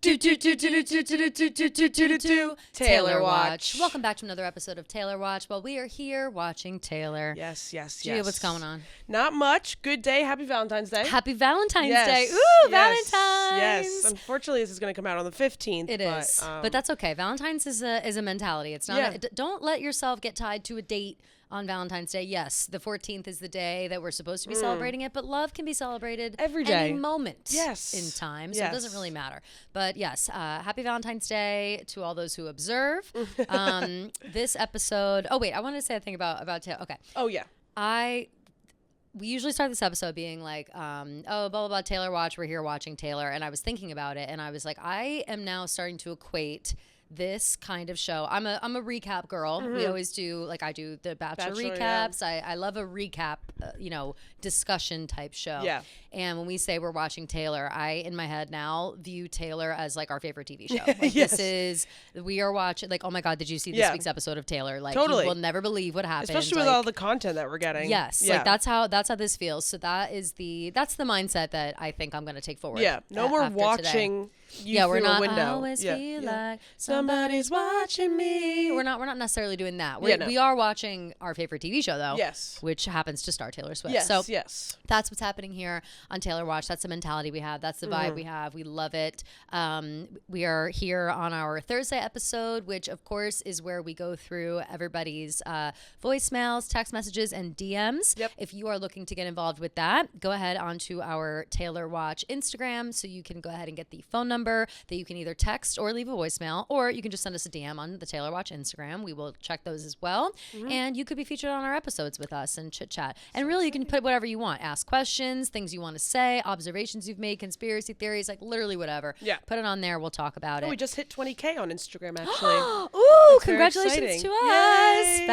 Taylor Watch. Welcome back to another episode of Taylor Watch. Well, we are here watching Taylor. Yes. Gia, what's going on? Not much. Good day. Happy Valentine's Day. Happy Valentine's Day. Ooh, yes, Valentine's. Yes. Unfortunately, this is going to come out on the 15th. It is. But that's okay. Valentine's is a mentality. It's not. Don't let yourself get tied to a date on Valentine's Day. Yes, the 14th is the day that we're supposed to be celebrating it, but love can be celebrated every day, any moment yes. in time, so it doesn't really matter. But yes, happy Valentine's Day to all those who observe. This episode, I wanted to say a thing about Taylor. Okay. Oh, yeah. We usually start this episode being like, blah, blah, blah, Taylor Watch, we're here watching Taylor, and I was thinking about it, and I was like, I am now starting to equate this kind of show. I'm a recap girl. We always do, like, I do the Bachelor recaps. Yeah. I love a recap, discussion type show. Yeah. And when we say we're watching Taylor, I, in my head now, view Taylor as like our favorite TV show. Like, yes. we are watching, like, oh my God, did you see this week's episode of Taylor? Like, totally. you will never believe what happened. Especially with all the content that we're getting. Yes. Yeah. Like, that's how this feels. So that's the mindset that I think I'm going to take forward. Yeah. No more watching you through we're not, a window. I always feel like somebody's watching me. We're not necessarily doing that. We are watching our favorite TV show, though. Yes. Which happens to star Taylor Swift. Yes, so yes. That's what's happening here on Taylor Watch. That's the mentality we have. That's the vibe we have. We love it. We are here on our Thursday episode, which, of course, is where we go through everybody's voicemails, text messages, and DMs. Yep. If you are looking to get involved with that, go ahead onto our Taylor Watch Instagram so you can go ahead and get the phone number that you can either text or leave a voicemail, or you can just send us a DM on the Taylor Watch Instagram. We will check those as well. And you could be featured on our episodes with us and chit chat. And really, you can put whatever you want. Ask questions, things you want to say, observations you've made, conspiracy theories, like literally whatever. Yeah. Put it on there. We'll talk about it. We just hit 20K on Instagram, actually. Ooh, That's congratulations to us. Yay.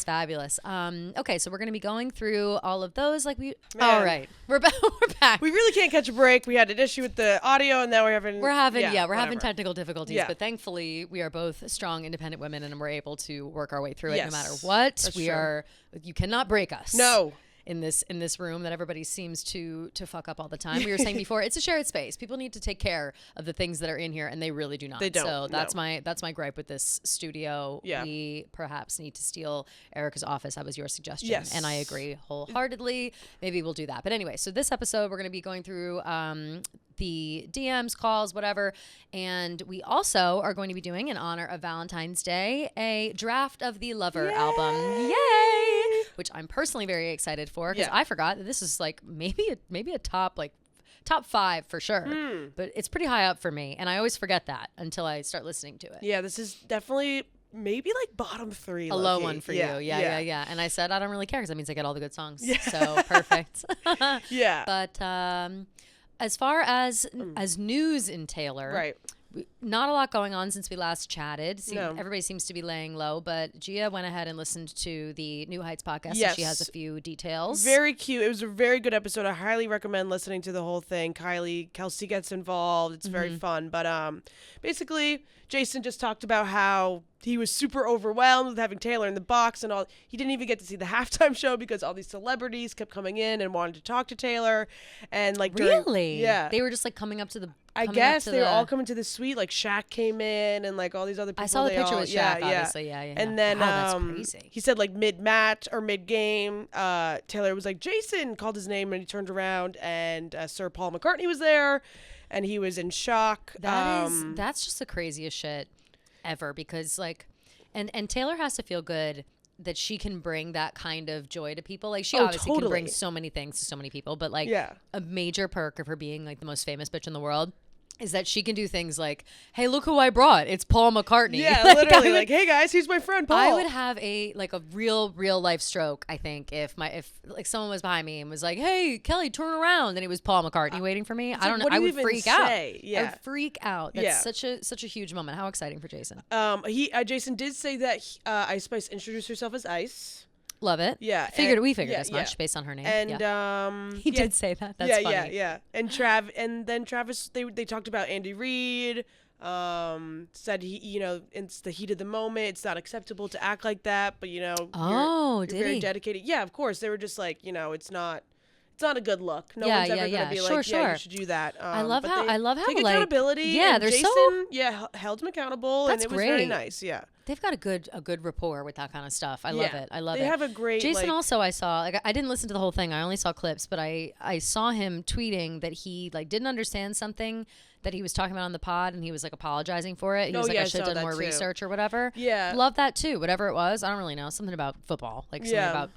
Fabulous. Okay, so we're going to be going through all of those. All right. We're back. We really can't catch a break. We had an issue with the audio, and now we're having having technical difficulties, but thankfully we are both strong, independent women, and we're able to work our way through it no matter what. That's we true. are. You cannot break us. No. In this room that everybody seems to fuck up all the time. We were saying before, it's a shared space. People need to take care of the things that are in here, and they really do not. They don't. So that's my gripe with this studio. Yeah. We perhaps need to steal Erica's office. That was your suggestion. Yes. And I agree wholeheartedly. Maybe we'll do that. But anyway, so this episode we're going to be going through the DMs, calls, whatever. And we also are going to be doing, in honor of Valentine's Day, a draft of the Lover album. Yay! Which I'm personally very excited for, because I forgot that this is like maybe a top 5 for sure. But it's pretty high up for me, and I always forget that until I start listening to it. Yeah, this is definitely maybe like bottom 3. A low one for you. Yeah. And I said I don't really care because that means I get all the good songs. Yeah. So perfect. Yeah. But as far as news in Taylor, right. Not a lot going on since we last chatted. No. Everybody seems to be laying low, but Gia went ahead and listened to the New Heights podcast. Yes. So she has a few details. Very cute. It was a very good episode. I highly recommend listening to the whole thing. Kelsey gets involved. It's very fun. But basically, Jason just talked about how he was super overwhelmed with having Taylor in the box and all. He didn't even get to see the halftime show because all these celebrities kept coming in and wanted to talk to Taylor. And Really? Yeah. They were just like coming up to the. I guess they were all coming to the suite. Like Shaq came in and like all these other people. I saw the picture with Shaq, obviously. Yeah. And then that's crazy. He said like mid-match or mid-game, Taylor was like, Jason called his name, and he turned around and Sir Paul McCartney was there, and he was in shock. That's just the craziest shit ever, because like, and Taylor has to feel good that she can bring that kind of joy to people. Like, she obviously can bring so many things to so many people, but like a major perk of her being like the most famous bitch in the world is that she can do things like, hey, look who I brought. It's Paul McCartney. Yeah, like, literally. Like, hey guys, he's my friend Paul. I would have a real life stroke, I think, if like someone was behind me and was like, hey, Kelly, turn around, and it was Paul McCartney waiting for me. I don't know. I would freak out. Yeah. I would freak out. That's such a huge moment. How exciting for Jason. Jason did say that Ice Spice introduced herself as Ice. Love it. Yeah. We figured as much based on her name. And he did say that. That's funny. Yeah. And then Travis, they talked about Andy Reid. Said it's the heat of the moment. It's not acceptable to act like that, but you're you're very dedicated. Yeah, of course. They were just like, it's not it's not a good look. No Yeah, one's ever yeah, gonna yeah. be Sure, like, yeah, sure. you should do that. I love but how they take like, accountability. yeah, and they're Jason, so held him accountable, That's and it was great. very nice. Yeah, they've got a good rapport with that kind of stuff. I love Yeah. it. I love they it. have a great Jason like, also I saw like I didn't listen to the whole thing. I only saw clips, but I saw him tweeting that he like didn't understand something that he was talking about on the pod, and he was like apologizing for it. He was like, yeah, I I should have saw done that more too. research or whatever. Yeah. Love that too. Whatever it was, I don't really know. Something about football, like something Yeah. about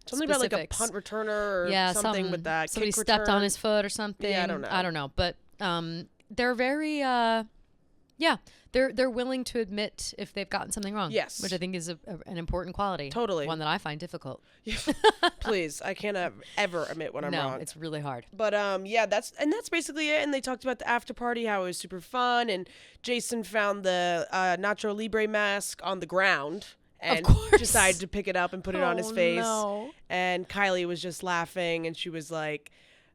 something about like a specifics. punt returner or Yeah, something with that. Somebody kick stepped return. on his foot or something. Yeah, I don't know. I don't know, but they're very they're willing to admit if they've gotten something wrong. Yes. Which I think is an important quality. Totally. One that I find difficult. Please, I can't ever admit when I'm No, wrong. it's really hard. But yeah, that's basically it. And they talked about the after party, how it was super fun. And Jason found the Nacho Libre mask on the ground and course. decided to pick it up and put it on his Oh, face. no. And Kylie was just laughing, and she was like,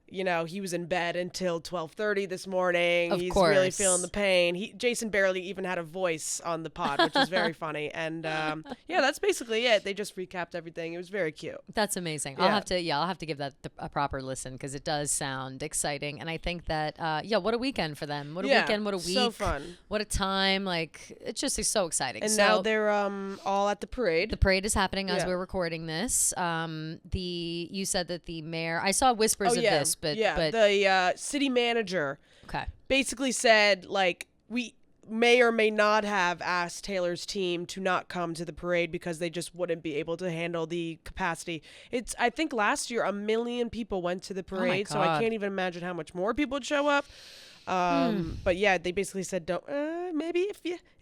you know, he was in bed until 12:30 this morning. Of He's really course. feeling the pain. Jason barely even had a voice on the pod, which is very funny. And yeah, that's basically it. They just recapped everything. It was very cute. That's amazing. Yeah. I'll have to give that a proper listen because it does sound exciting. And I think that, what a weekend for them. What a weekend, what a week. So fun. What a time. Like, it's just so exciting. And so, now they're all at the parade. the parade is happening as Yeah. we're recording this. You said that the mayor, I saw whispers of this, but the city manager okay. basically said, like, we may or may not have asked Taylor's team to not come to the parade because they just wouldn't be able to handle the capacity. I think last year 1 million people went to the parade, so I God. can't even imagine how much more people would show up. But yeah, they basically said, don't maybe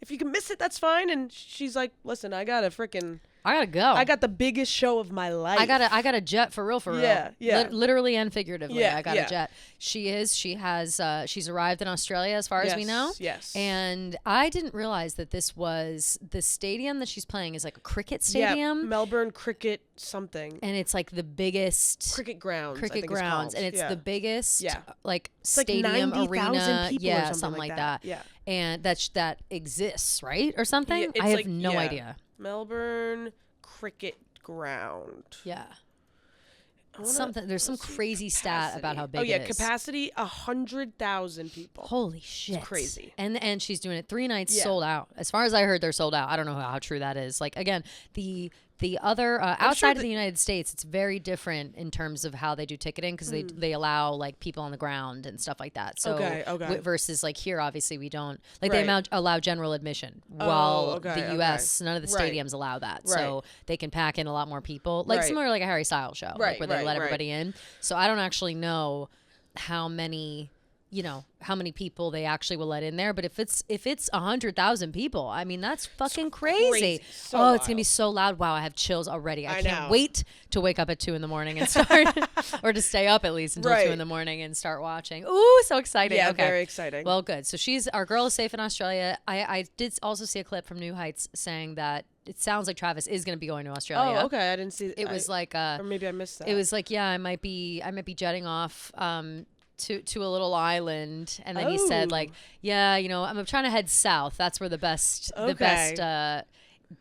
if you can miss it, that's fine. And she's like, listen, I got the biggest show of my life. I got a jet for real. Yeah, yeah. Literally and figuratively. Yeah, I got yeah. a jet. She's arrived in Australia as far as we know. Yes. And I didn't realize that this was the stadium that she's playing is like a cricket stadium. Yeah, Melbourne Cricket something. And it's like the biggest Cricket grounds. I cricket think it's grounds, called. and it's Yeah. the biggest Yeah. like It's like stadium 90,000 arena, people yeah, or something like that. Yeah. and that exists, right, or something. Yeah, it's I have like- no yeah. idea. Melbourne Cricket Ground. Yeah, I wanna- something. There's some let's see, crazy stat about how big. Oh yeah, it is. capacity 100,000 people. Holy shit. crazy. And she's doing it 3 nights Yeah. sold out. As far as I heard, they're sold out. I don't know how true that is. Like, again, the other outside of the United States, it's very different in terms of how they do ticketing because they allow like people on the ground and stuff like that. So Okay. versus like here, obviously we don't like Right. they allow general admission while okay, the U.S. none of the Right. stadiums allow that. Right. So they can pack in a lot more people, like Right. similar to like a Harry Styles show, like Right, where they right, let right. everybody in. So I don't actually know how many people they actually will let in there, but if it's 100,000 people, I mean that's fucking crazy. So It's gonna be wild. so loud. Wow, I have chills already. I can't know. wait to wake up at 2 a.m. and start, or to stay up at least until Right. 2 a.m. and start watching. Ooh, so exciting. Yeah, okay. very exciting. Well, good. So our girl is safe in Australia. I did also see a clip from New Heights saying that it sounds like Travis is going to be going to Australia. Oh, okay. I didn't see. It was like or maybe I missed that. it was like, yeah, I might be jetting off to a little island, and then he said Oh. like, yeah, I'm trying to head south. That's where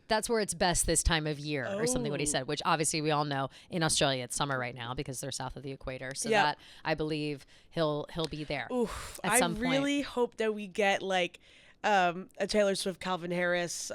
that's where it's best this time of year, or something. What he Oh. said, which obviously we all know in Australia it's summer right now because they're south of the equator. So Yep. that I believe he'll be there. Oof, at I some point. really hope that we get like a Taylor Swift, Calvin Harris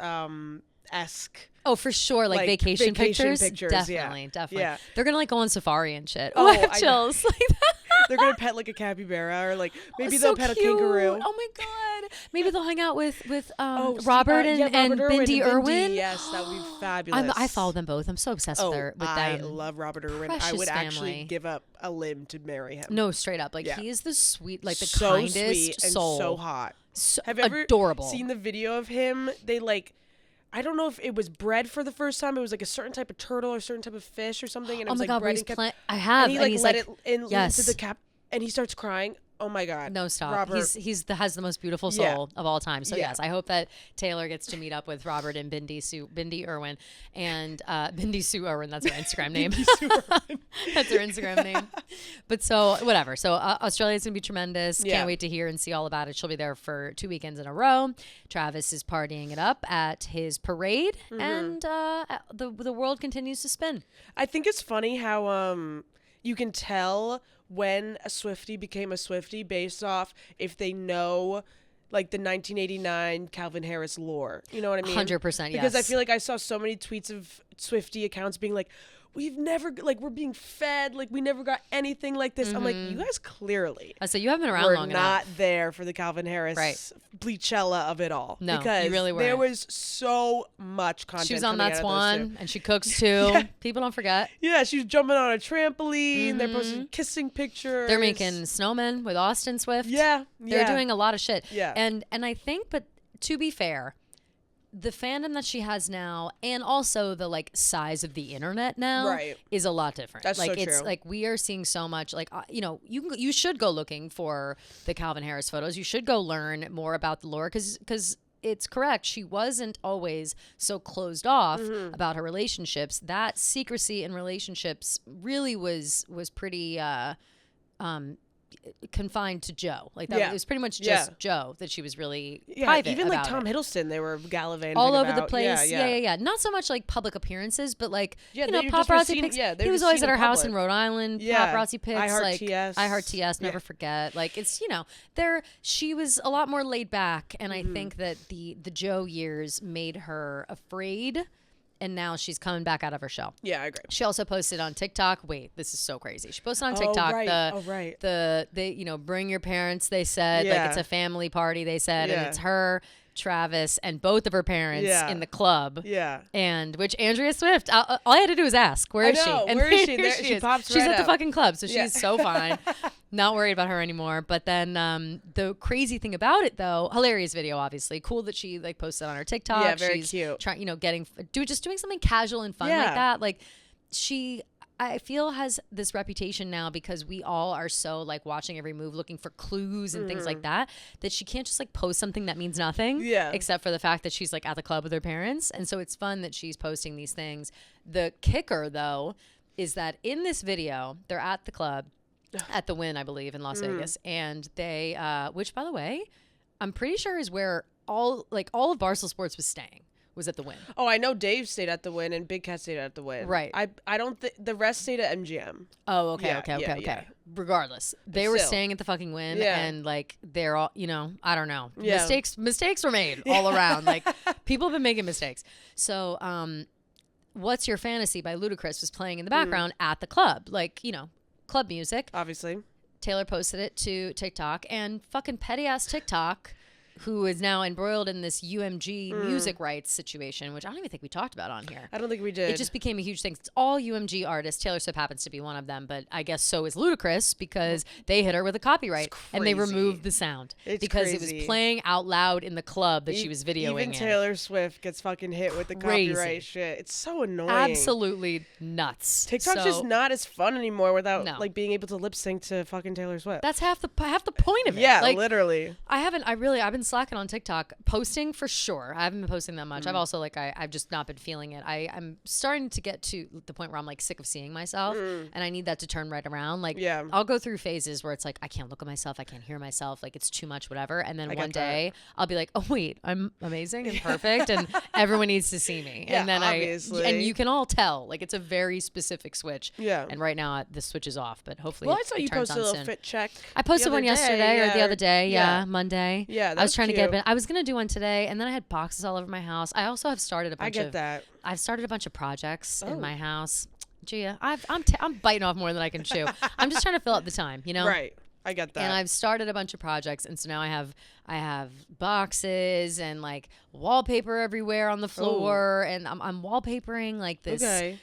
esque. Oh, for sure. Like, Like, vacation vacation pictures. pictures, yeah. Definitely. Yeah. They're going to like go on safari and shit. Oh, Oh, I have I know. chills. Like that. They're gonna pet like a capybara, or like maybe So they'll pet a cute. kangaroo. Oh my god! Maybe they'll hang out with Oh, Robert and Robert Irwin Bindi and Irwin. Yes, that would be fabulous. I follow them both. I'm so obsessed Oh, with I them. love Robert Irwin. I Precious would family. actually give up a limb to marry him. No, straight up. Like Yeah. he is the sweet, like the so kindest sweet and soul. so hot. So Have you ever adorable. seen the video of him? They like, I don't know if it was bred for the first time. It was like a certain type of turtle or a certain type of fish or something. And it Oh was my like god, where bred he's and kept, I have, and he like he's let like, it in yes. into the cap, and he starts crying. Oh my god. No, stop. Robert. Has the most beautiful soul Yeah. of all time. So Yeah. yes, I hope that Taylor gets to meet up with Robert and Bindi Irwin, and Bindi Sue Irwin. That's her Instagram name. That's her Instagram name. But so whatever. So Australia's gonna be tremendous. Yeah. Can't wait to hear and see all about it. She'll be there for 2 weekends in a row. Travis is partying it up at his parade, and the world continues to spin. I think it's funny how you can tell when a Swiftie became a Swiftie based off if they know like the 1989 Calvin Harris lore. You know what I mean? 100%, yes. Because I feel like I saw so many tweets of Swiftie accounts being like, we've never, like, we're being fed, like, we never got anything like this. I'm like, you guys clearly So you haven't been around were long not enough. there for the Calvin Harris Right. Bleachella of it all. No, you because really there weren't. was so much content. She was on coming That's out of those two. One, and she cooks too. Yeah. People don't forget. Yeah, she was jumping on a trampoline. They're posting kissing pictures. They're making snowmen with Austin Swift. Yeah, They're doing a lot of shit. Yeah. And I think, but to be fair, the fandom that she has now, and also the like size of the internet now, Right. is a lot different. That's like so it's true. like we are seeing so much. Like you should go looking for the Calvin Harris photos. You should go learn more about the lore because it's correct. She wasn't always so closed off about her relationships. That secrecy in relationships really was pretty confined to Joe. Like that Yeah. it was pretty much Yeah. just Joe that she was really Yeah, private even like about Tom it. Hiddleston, they were gallivanting All over the about. place. Yeah. Not so much like public appearances, but like Yeah, you know, they just were paparazzi seen- pics. yeah, they He were was just always seen at in her house in public. Rhode Island. Yeah. Paparazzi pics. I Heart like TS. I Heart TS. Never Yeah. forget. Like it's she was a lot more laid back, and I think that the Joe years made her afraid. And now she's coming back out of her shell. Yeah, I agree. She also posted on TikTok. Wait, this is so crazy. She posted on TikTok right. the bring your parents. They said like Yeah. it's a family party. They said, and Yeah. it's her, Travis, and both of her parents Yeah. in the club. Yeah. And which Andrea Swift, all I had to do was ask, where is she? And where is she? here There- she is. pops She's right at the up. fucking club, so Yeah. she's so fine. Not worried about her anymore. But then the crazy thing about it, though, hilarious video, obviously. Cool that she like posted on her TikTok. Yeah, very She's cute. Trying, just doing something casual and fun Yeah. like that. Like she, I feel, has this reputation now because we all are so like watching every move, looking for clues and things like that she can't just like post something that means nothing. Yeah. Except for the fact that she's like at the club with her parents, and so it's fun that she's posting these things. The kicker, though, is that in this video, they're at the club. At the Wynn, I believe, in Las Vegas, and they, which by the way, I'm pretty sure is where all of Barstool Sports was staying, was at the Wynn. Oh, I know Dave stayed at the Wynn and Big Cat stayed at the Wynn. Right. I don't think the rest stayed at MGM. Oh, okay, Yeah, okay. yeah. Regardless, they were Still. staying at the fucking Wynn, Yeah. and like they're all, I don't know, Yeah. mistakes were made all around. Like people have been making mistakes. So, "What's Your Fantasy" by Ludacris was playing in the background at the club, like club music. Obviously. Taylor posted it to TikTok, and fucking petty ass TikTok, who is now embroiled in this UMG music rights situation, which I don't even think we talked about on here. I don't think we did. It just became a huge thing. It's all UMG artists. Taylor Swift happens to be one of them, but I guess so is Ludacris because they hit her with a copyright and they crazy. removed the sound It's because it crazy. was playing out loud in the club that she was videoing Even in. Taylor Swift gets fucking hit with the Crazy. copyright shit. It's so annoying. Absolutely nuts. TikTok's So just not as fun anymore without No. like being able to lip sync to fucking Taylor Swift. That's half the point of it. yeah, Like, literally. I've been slacking on TikTok, posting for sure. I haven't been posting that much. I've also I've just not been feeling it. I'm starting to get to the point where I'm like sick of seeing myself, and I need that to turn right around. Like, Yeah. I'll go through phases where it's like I can't look at myself, I can't hear myself, like it's too much, whatever. And then I one get that. day I'll be like, oh wait, I'm amazing and perfect, and everyone needs to see me. Yeah, and then obviously. and you can all tell, like it's a very specific switch. Yeah. And right now the switch is off, but hopefully Well, I it, saw it you turns post a on little soon. fit check. I posted the one other yesterday or the yeah. other day. Yeah, Monday. Yeah, I was that's trying to cute. get. I was gonna do one today, and then I had boxes all over my house. I also have started a bunch I get of. that. I've started a bunch of projects in Oh. my house. Gia, I'm biting off more than I can chew. I'm just trying to fill up the time, Right. I get that. And I've started a bunch of projects, and so now I have boxes and like wallpaper everywhere on the floor, and I'm wallpapering like this Okay.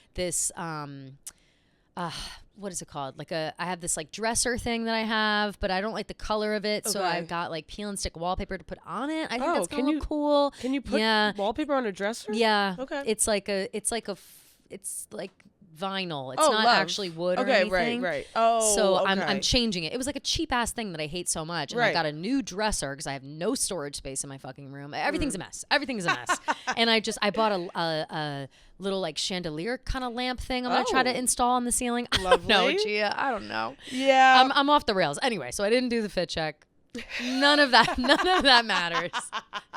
what is it called? I have this like dresser thing that I have, but I don't like the color of it, so Okay. I've got like peel and stick wallpaper to put on it. I think Oh, that's can gonna you- look cool. Can you put wallpaper on a dresser? Yeah. Okay. It's like vinyl. It's Oh, not love. actually wood or Okay, anything. right. Oh, So okay. I'm changing it. It was like a cheap ass thing that I hate so much, and I Right. got a new dresser because I have no storage space in my fucking room. Everything's a mess. Everything's a mess. And I bought a little like chandelier kind of lamp thing. I'm gonna try to Oh. install on the ceiling. I don't know, Lovely. Gia. I don't know. Yeah. I'm off the rails. Anyway, so I didn't do the fit check. None of that matters.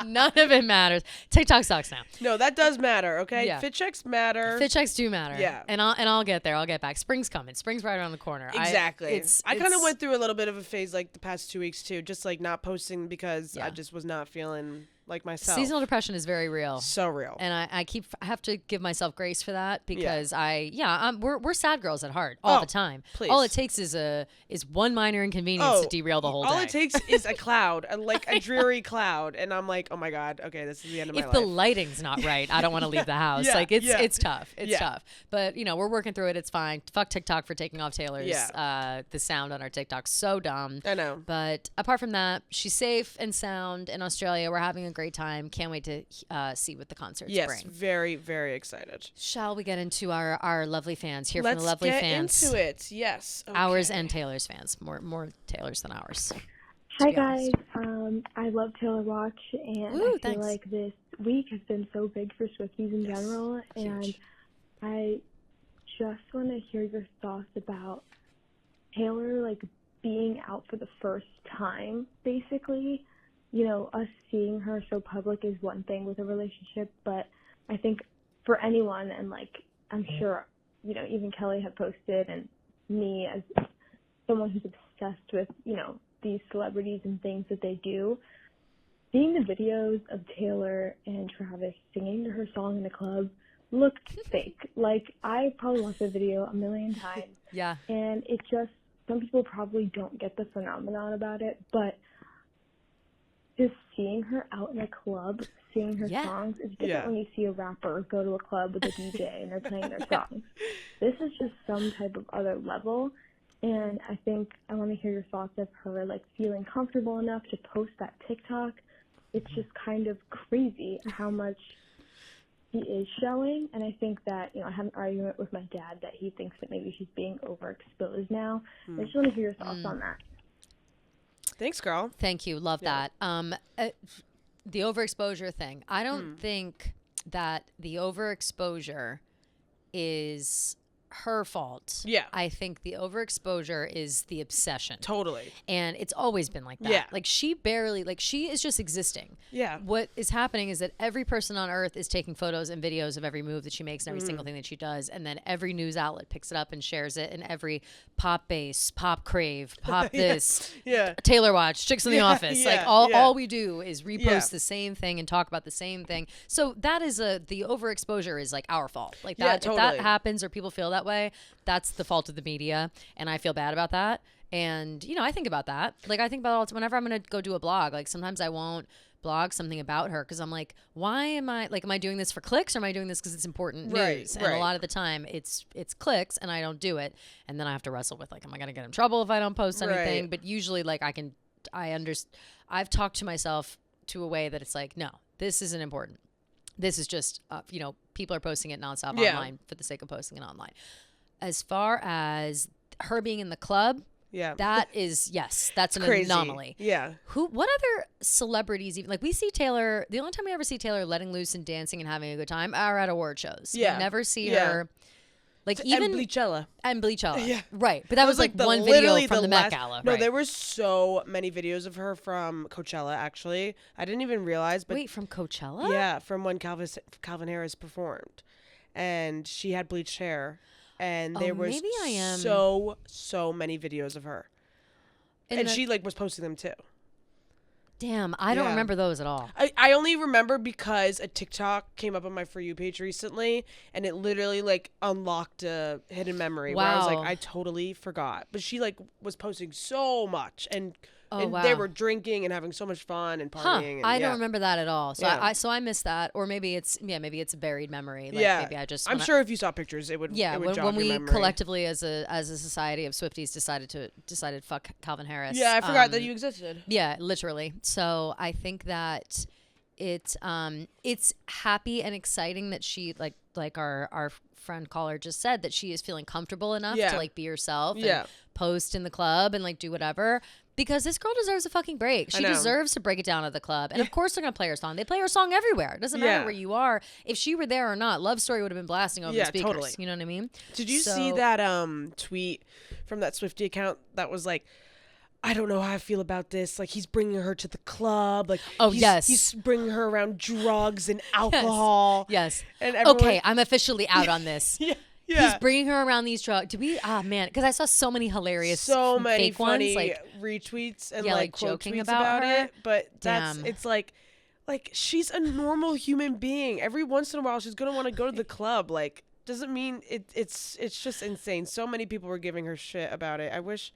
None of it matters. TikTok sucks now. No, that does matter, okay? Yeah. Fit checks matter. Fit checks do matter. Yeah. And I'll get there. I'll get back. Spring's coming. Spring's right around the corner. Exactly. I kind of went through a little bit of a phase like the past 2 weeks too, just like not posting because I just was not feeling like myself. Seasonal depression is very real. So real. And I have to give myself grace for that because we're sad girls at heart all the time. Please. All it takes is one minor inconvenience to derail the whole day. All it takes is a cloud, like a dreary cloud, and I'm like, oh my god, okay, this is the end of my life. If the lighting's not right, I don't want to leave the house. It's tough. It's tough. But we're working through it. It's fine. Fuck TikTok for taking off Taylor's the sound on our TikTok. So dumb. I know. But apart from that, she's safe and sound in Australia. We're having a great time. Can't wait to see what the concerts bring. Yes, very, very excited. Shall we get into our lovely fans? Hear from the lovely fans. Let's get into it. Yes. Okay. Ours and Taylor's fans. More Taylor's than ours. Hi guys. I love Taylor Watch, and I feel thanks. like this week has been so big for Swifties in general, and I just want to hear your thoughts about Taylor like being out for the first time, basically. Us seeing her so public is one thing with a relationship, but I think for anyone, and like I'm sure, even Kelly had posted, and me as someone who's obsessed with, these celebrities and things that they do, seeing the videos of Taylor and Travis singing to her song in the club looked fake. Like, I probably watched the video a million times. Yeah. And it just, some people probably don't get the phenomenon about it, but just seeing her out in a club, singing her songs, is different when you see a rapper go to a club with a DJ and they're playing their songs. This is just some type of other level, and I think I want to hear your thoughts of her, like, feeling comfortable enough to post that TikTok. It's just kind of crazy how much she is showing, and I think that, I had an argument with my dad that he thinks that maybe she's being overexposed now. I just want to hear your thoughts on that. Thanks, girl. Thank you. Love that. The overexposure thing. I don't think that the overexposure is her fault. Yeah. I think the overexposure is the obsession. Totally. And it's always been like that. Yeah. Like, she is just existing. Yeah. What is happening is that every person on earth is taking photos and videos of every move that she makes and every single thing that she does. And then every news outlet picks it up and shares it. And every pop bass, pop crave, pop this, Taylor Watch, Chicks in the Office. All we do is repost the same thing and talk about the same thing. So that is the overexposure is like our fault. Like that, totally. if that happens or people feel that way, that's the fault of the media. And I feel bad about that. And, I think about that. Like, I think about it all the time. Whenever I'm going to go do a blog, like, sometimes I won't blog something about her because I'm like, why am I doing this for clicks, or am I doing this because it's important news? And a lot of the time it's clicks and I don't do it. And then I have to wrestle with, like, am I going to get in trouble if I don't post anything? Right. But usually, like, I've talked to myself to a way that it's like, no, this isn't important. This is just, people are posting it nonstop online for the sake of posting it online. As far as her being in the club, that is, that's an crazy. Anomaly. Yeah. What other celebrities even, like, we see Taylor, the only time we ever see Taylor letting loose and dancing and having a good time are at award shows. Yeah. We never see her, like, even. And Bleachella. And Bleachella. Yeah. Right. But that was like one video from the Met Gala. No, right. there were so many videos of her from Coachella, actually. I didn't even realize. But wait, from Coachella? Yeah, from when Calvin Harris performed. And she had bleached hair. And there was so many videos of her. And she, like, was posting them too. Damn, I don't remember those at all. I only remember because a TikTok came up on my For You page recently, and it literally, like, unlocked a hidden memory where I was like, I totally forgot. But she, like, was posting so much, and they were drinking and having so much fun and partying. And, I don't remember that at all. So I missed that, or maybe it's a buried memory. Like, maybe I just. I'm sure if you saw pictures, it would. Yeah, it would jog when your we memory. collectively as a society of Swifties decided fuck Calvin Harris. Yeah, I forgot that you existed. Yeah, literally. So I think that it's happy and exciting that she like our friend caller just said, that she is feeling comfortable enough to, like, be herself and post in the club and, like, do whatever. Because this girl deserves a fucking break. She deserves to break it down at the club. And of course they're going to play her song. They play her song everywhere. It doesn't matter where you are. If she were there or not, Love Story would have been blasting over the speakers. Totally. You know what I mean? Did you see that tweet from that Swiftie account that was like, I don't know how I feel about this. Like, he's bringing her to the club. Like, Oh, yes. He's bringing her around drugs and alcohol. Yes. And everyone, Okay, I'm officially out on this. Yeah. He's bringing her around these drugs. Man, because I saw so many hilarious so many fake funny ones, like retweets and yeah, like like quote joking tweets about her. it. But Damn. it's like she's a normal human being. Every once in a while, she's gonna want to go to the club. Like, doesn't mean it's just insane. So many people were giving her shit about it. I wish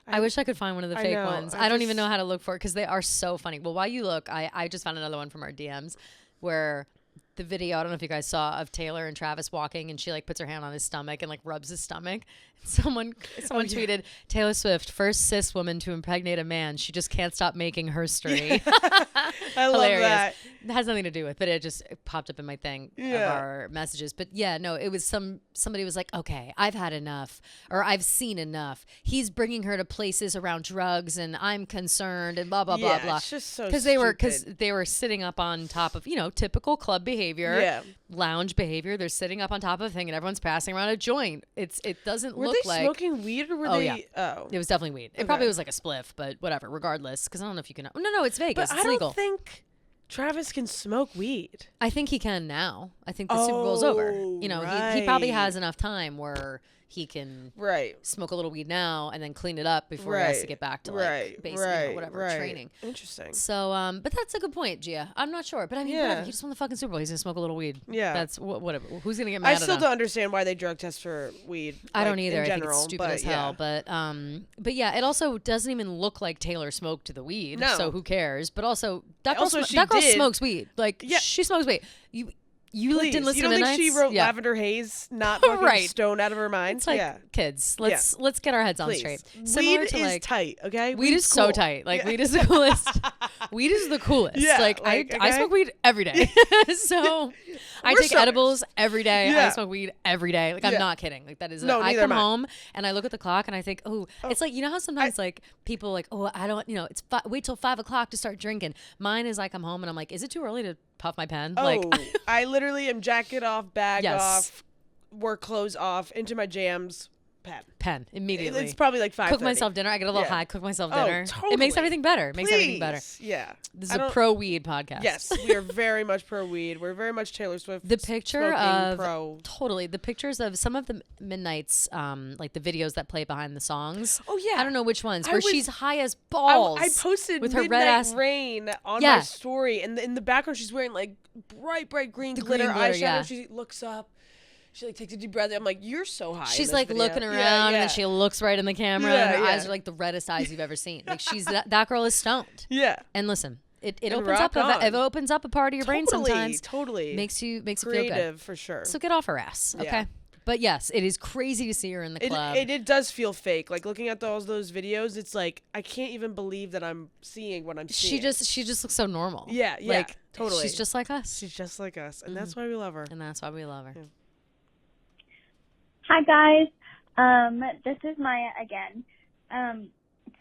I could find one of the I fake know, ones. I I don't even just- know how to look for it because they are so funny. Well, while you look, I just found another one from our DMs where the video, I don't know if you guys saw, of Taylor and Travis walking, and she like puts her hand on his stomach and like rubs his stomach. Someone tweeted, Taylor Swift, first cis woman to impregnate a man. She just can't stop making her story. I love Hilarious. that. It has nothing to do with, but it just popped up in my thing of Yeah. our messages. But yeah, no, it was somebody was like, okay, I've had enough, or I've seen enough. He's bringing her to places around drugs, and I'm concerned, and blah blah blah Yeah, blah. it's just so because they were sitting up on top of typical club behavior, Yeah. lounge behavior. They're sitting up on top of a thing, and everyone's passing around a joint. It doesn't Were look they like smoking weed or were Oh, they? yeah. Oh, it was definitely weed. It probably was like a spliff, but whatever. Regardless, because I don't know if you can. No, it's Vegas. but It's I legal. don't think Travis can smoke weed. I think he can now. I think the Super Bowl's over. He probably right. has enough time where he can Right. smoke a little weed now and then clean it up before he has to get back to like basic, whatever training. Interesting. So, but that's a good point, Gia. I'm not sure, but I mean, Yeah. whatever. He just won the fucking Super Bowl. He's gonna smoke a little weed. Yeah. That's whatever. Who's gonna get mad I at still him? don't understand why they drug test for weed. I don't like, either. In general, I think it's stupid but as hell. But yeah, it also doesn't even look like Taylor smoked the weed. No. So who cares? But also that girl, Also, she that girl did- smokes weed. Like Yeah. she smokes weed. You Please. didn't listen You don't to think Midnights? she wrote Yeah. Lavender Haze, not fucking Right. stoned out of her mind? It's like yeah. kids. Let's get our heads on Please. straight. Similar Weed to is like tight, okay? weed is so cool. tight. Like Yeah. weed is the coolest. Weed is the coolest. Yeah, like I okay? smoke weed every day. So I We're take stoners. edibles every day. I Yeah. smoke weed every day. Like I'm Yeah. not kidding. Like that is. No, I neither come am I. home and I look at the clock and I think, oh, it's like how sometimes like people like, oh, I don't, it's wait till 5 o'clock to start drinking. Mine is I come home and I'm like, is it too early to puff my pen? Oh, Like I literally am jacket off, bag Yes. off, work clothes off, into my jams, pen immediately. It's probably like 5:30. Cook myself dinner. I get a little Yeah. high. Cook myself Oh, dinner. It makes totally. everything better. Makes everything better. Please. Yeah. This I is a don't- pro weed podcast. Yes, we are very much pro weed. We're very much Taylor Swift. The picture smoking of pro. totally the pictures of some of the Midnights, like the videos that play behind the songs. Oh, yeah. I don't know which ones. I Where was- she's high as balls. I posted with her Midnight red ass. Rain on Yeah. my story, and in the background she's wearing like bright green The glitter green glitter, eyeshadow. yeah. She looks up. She like takes a deep breath. I'm like, you're so high. in She's this like video. looking Yeah, around, and yeah. then she looks right in the camera, Yeah, and her yeah. eyes are like the reddest eyes you've ever seen. Like she's that girl is stoned. Yeah. And listen, it And opens up rock on. it opens up a part of your brain sometimes. Totally. Makes you feel good. creative for sure. So get off her ass, okay? Yeah. But yes, it is crazy to see her in the club. It does feel fake. Like looking at those videos, it's like I can't even believe that I'm seeing what I'm seeing. She just looks so normal. Yeah, like totally. She's just like us, She's just like us, and that's why we love her. and that's why we love her. Hi guys, this is Maya again.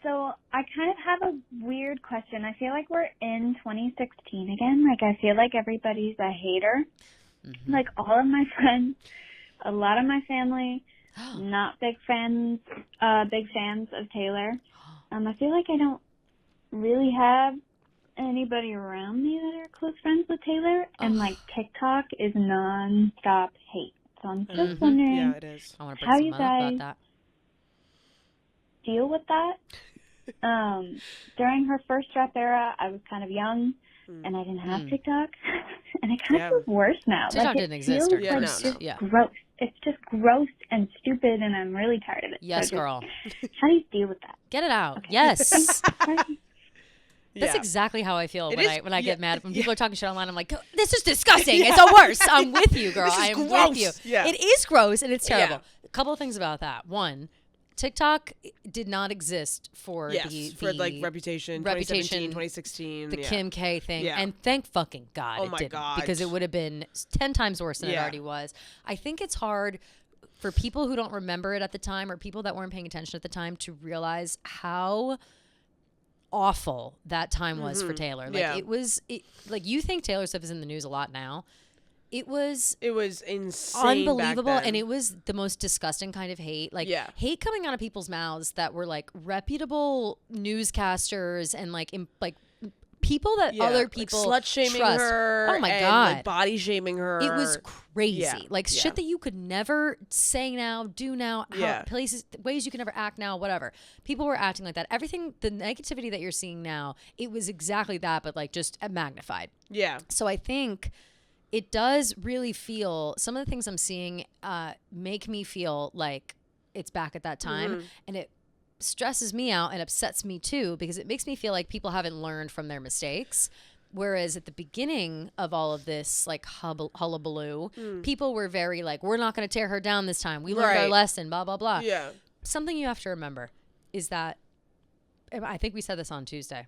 So I kind of have a weird question. I feel like we're in 2016 again. Like I feel like everybody's a hater. Like all of my friends, a lot of my family, not big fans of Taylor. I feel like I don't really have anybody around me that are close friends with Taylor, and like TikTok is non-stop hate. So I'm just wondering Yeah, it is. I want to How bring you some up about guys- that. deal with that. During her first rap era, I was kind of young, and I didn't have TikTok, and it kind Yeah. of feels worse now. TikTok like, didn't it exist feels during like no, just no. Yeah. gross. It's just gross and stupid, and I'm really tired of it. Yes, So just- girl. How do you deal with that? Get it out. Yes. That's Yeah. exactly how I feel It when is- I get mad. When yeah. people are talking shit online, I'm like, this is disgusting. It's the worst. I'm with you, girl. This is I am gross. with you. Yeah. It is gross and it's terrible. Yeah. A couple of things about that. One, TikTok did not exist for Yes, the for like Reputation, 2017, 2016. the yeah. Kim K thing, Yeah. and thank fucking God Oh it my didn't, God. because it would have been 10 times worse than it Yeah. already was. I think it's hard for people who don't remember it at the time, or people that weren't paying attention at the time, to realize how awful that time was for Taylor. Like Yeah. it was like, you think Taylor Swift is in the news a lot now. It was insane, unbelievable, back then. and it was the most disgusting kind of hate. Like hate coming out of people's mouths that were like reputable newscasters and like people that other people like slut shaming trust. her. Oh my and, God, like, body shaming her. It was crazy. Yeah. Shit that you could never say now, do now, ways you can never act now, whatever. People were acting like that. Everything, the negativity that you're seeing now, it was exactly that, but like just magnified. Yeah. So I think it does really feel, some of the things I'm seeing make me feel like it's back at that time. And it stresses me out and upsets me too, because it makes me feel like people haven't learned from their mistakes. Whereas at the beginning of all of this, like hullabaloo, people were very like, we're not going to tear her down this time. We learned our lesson, blah, blah, blah. Yeah. Something you have to remember is that, I think we said this on Tuesday,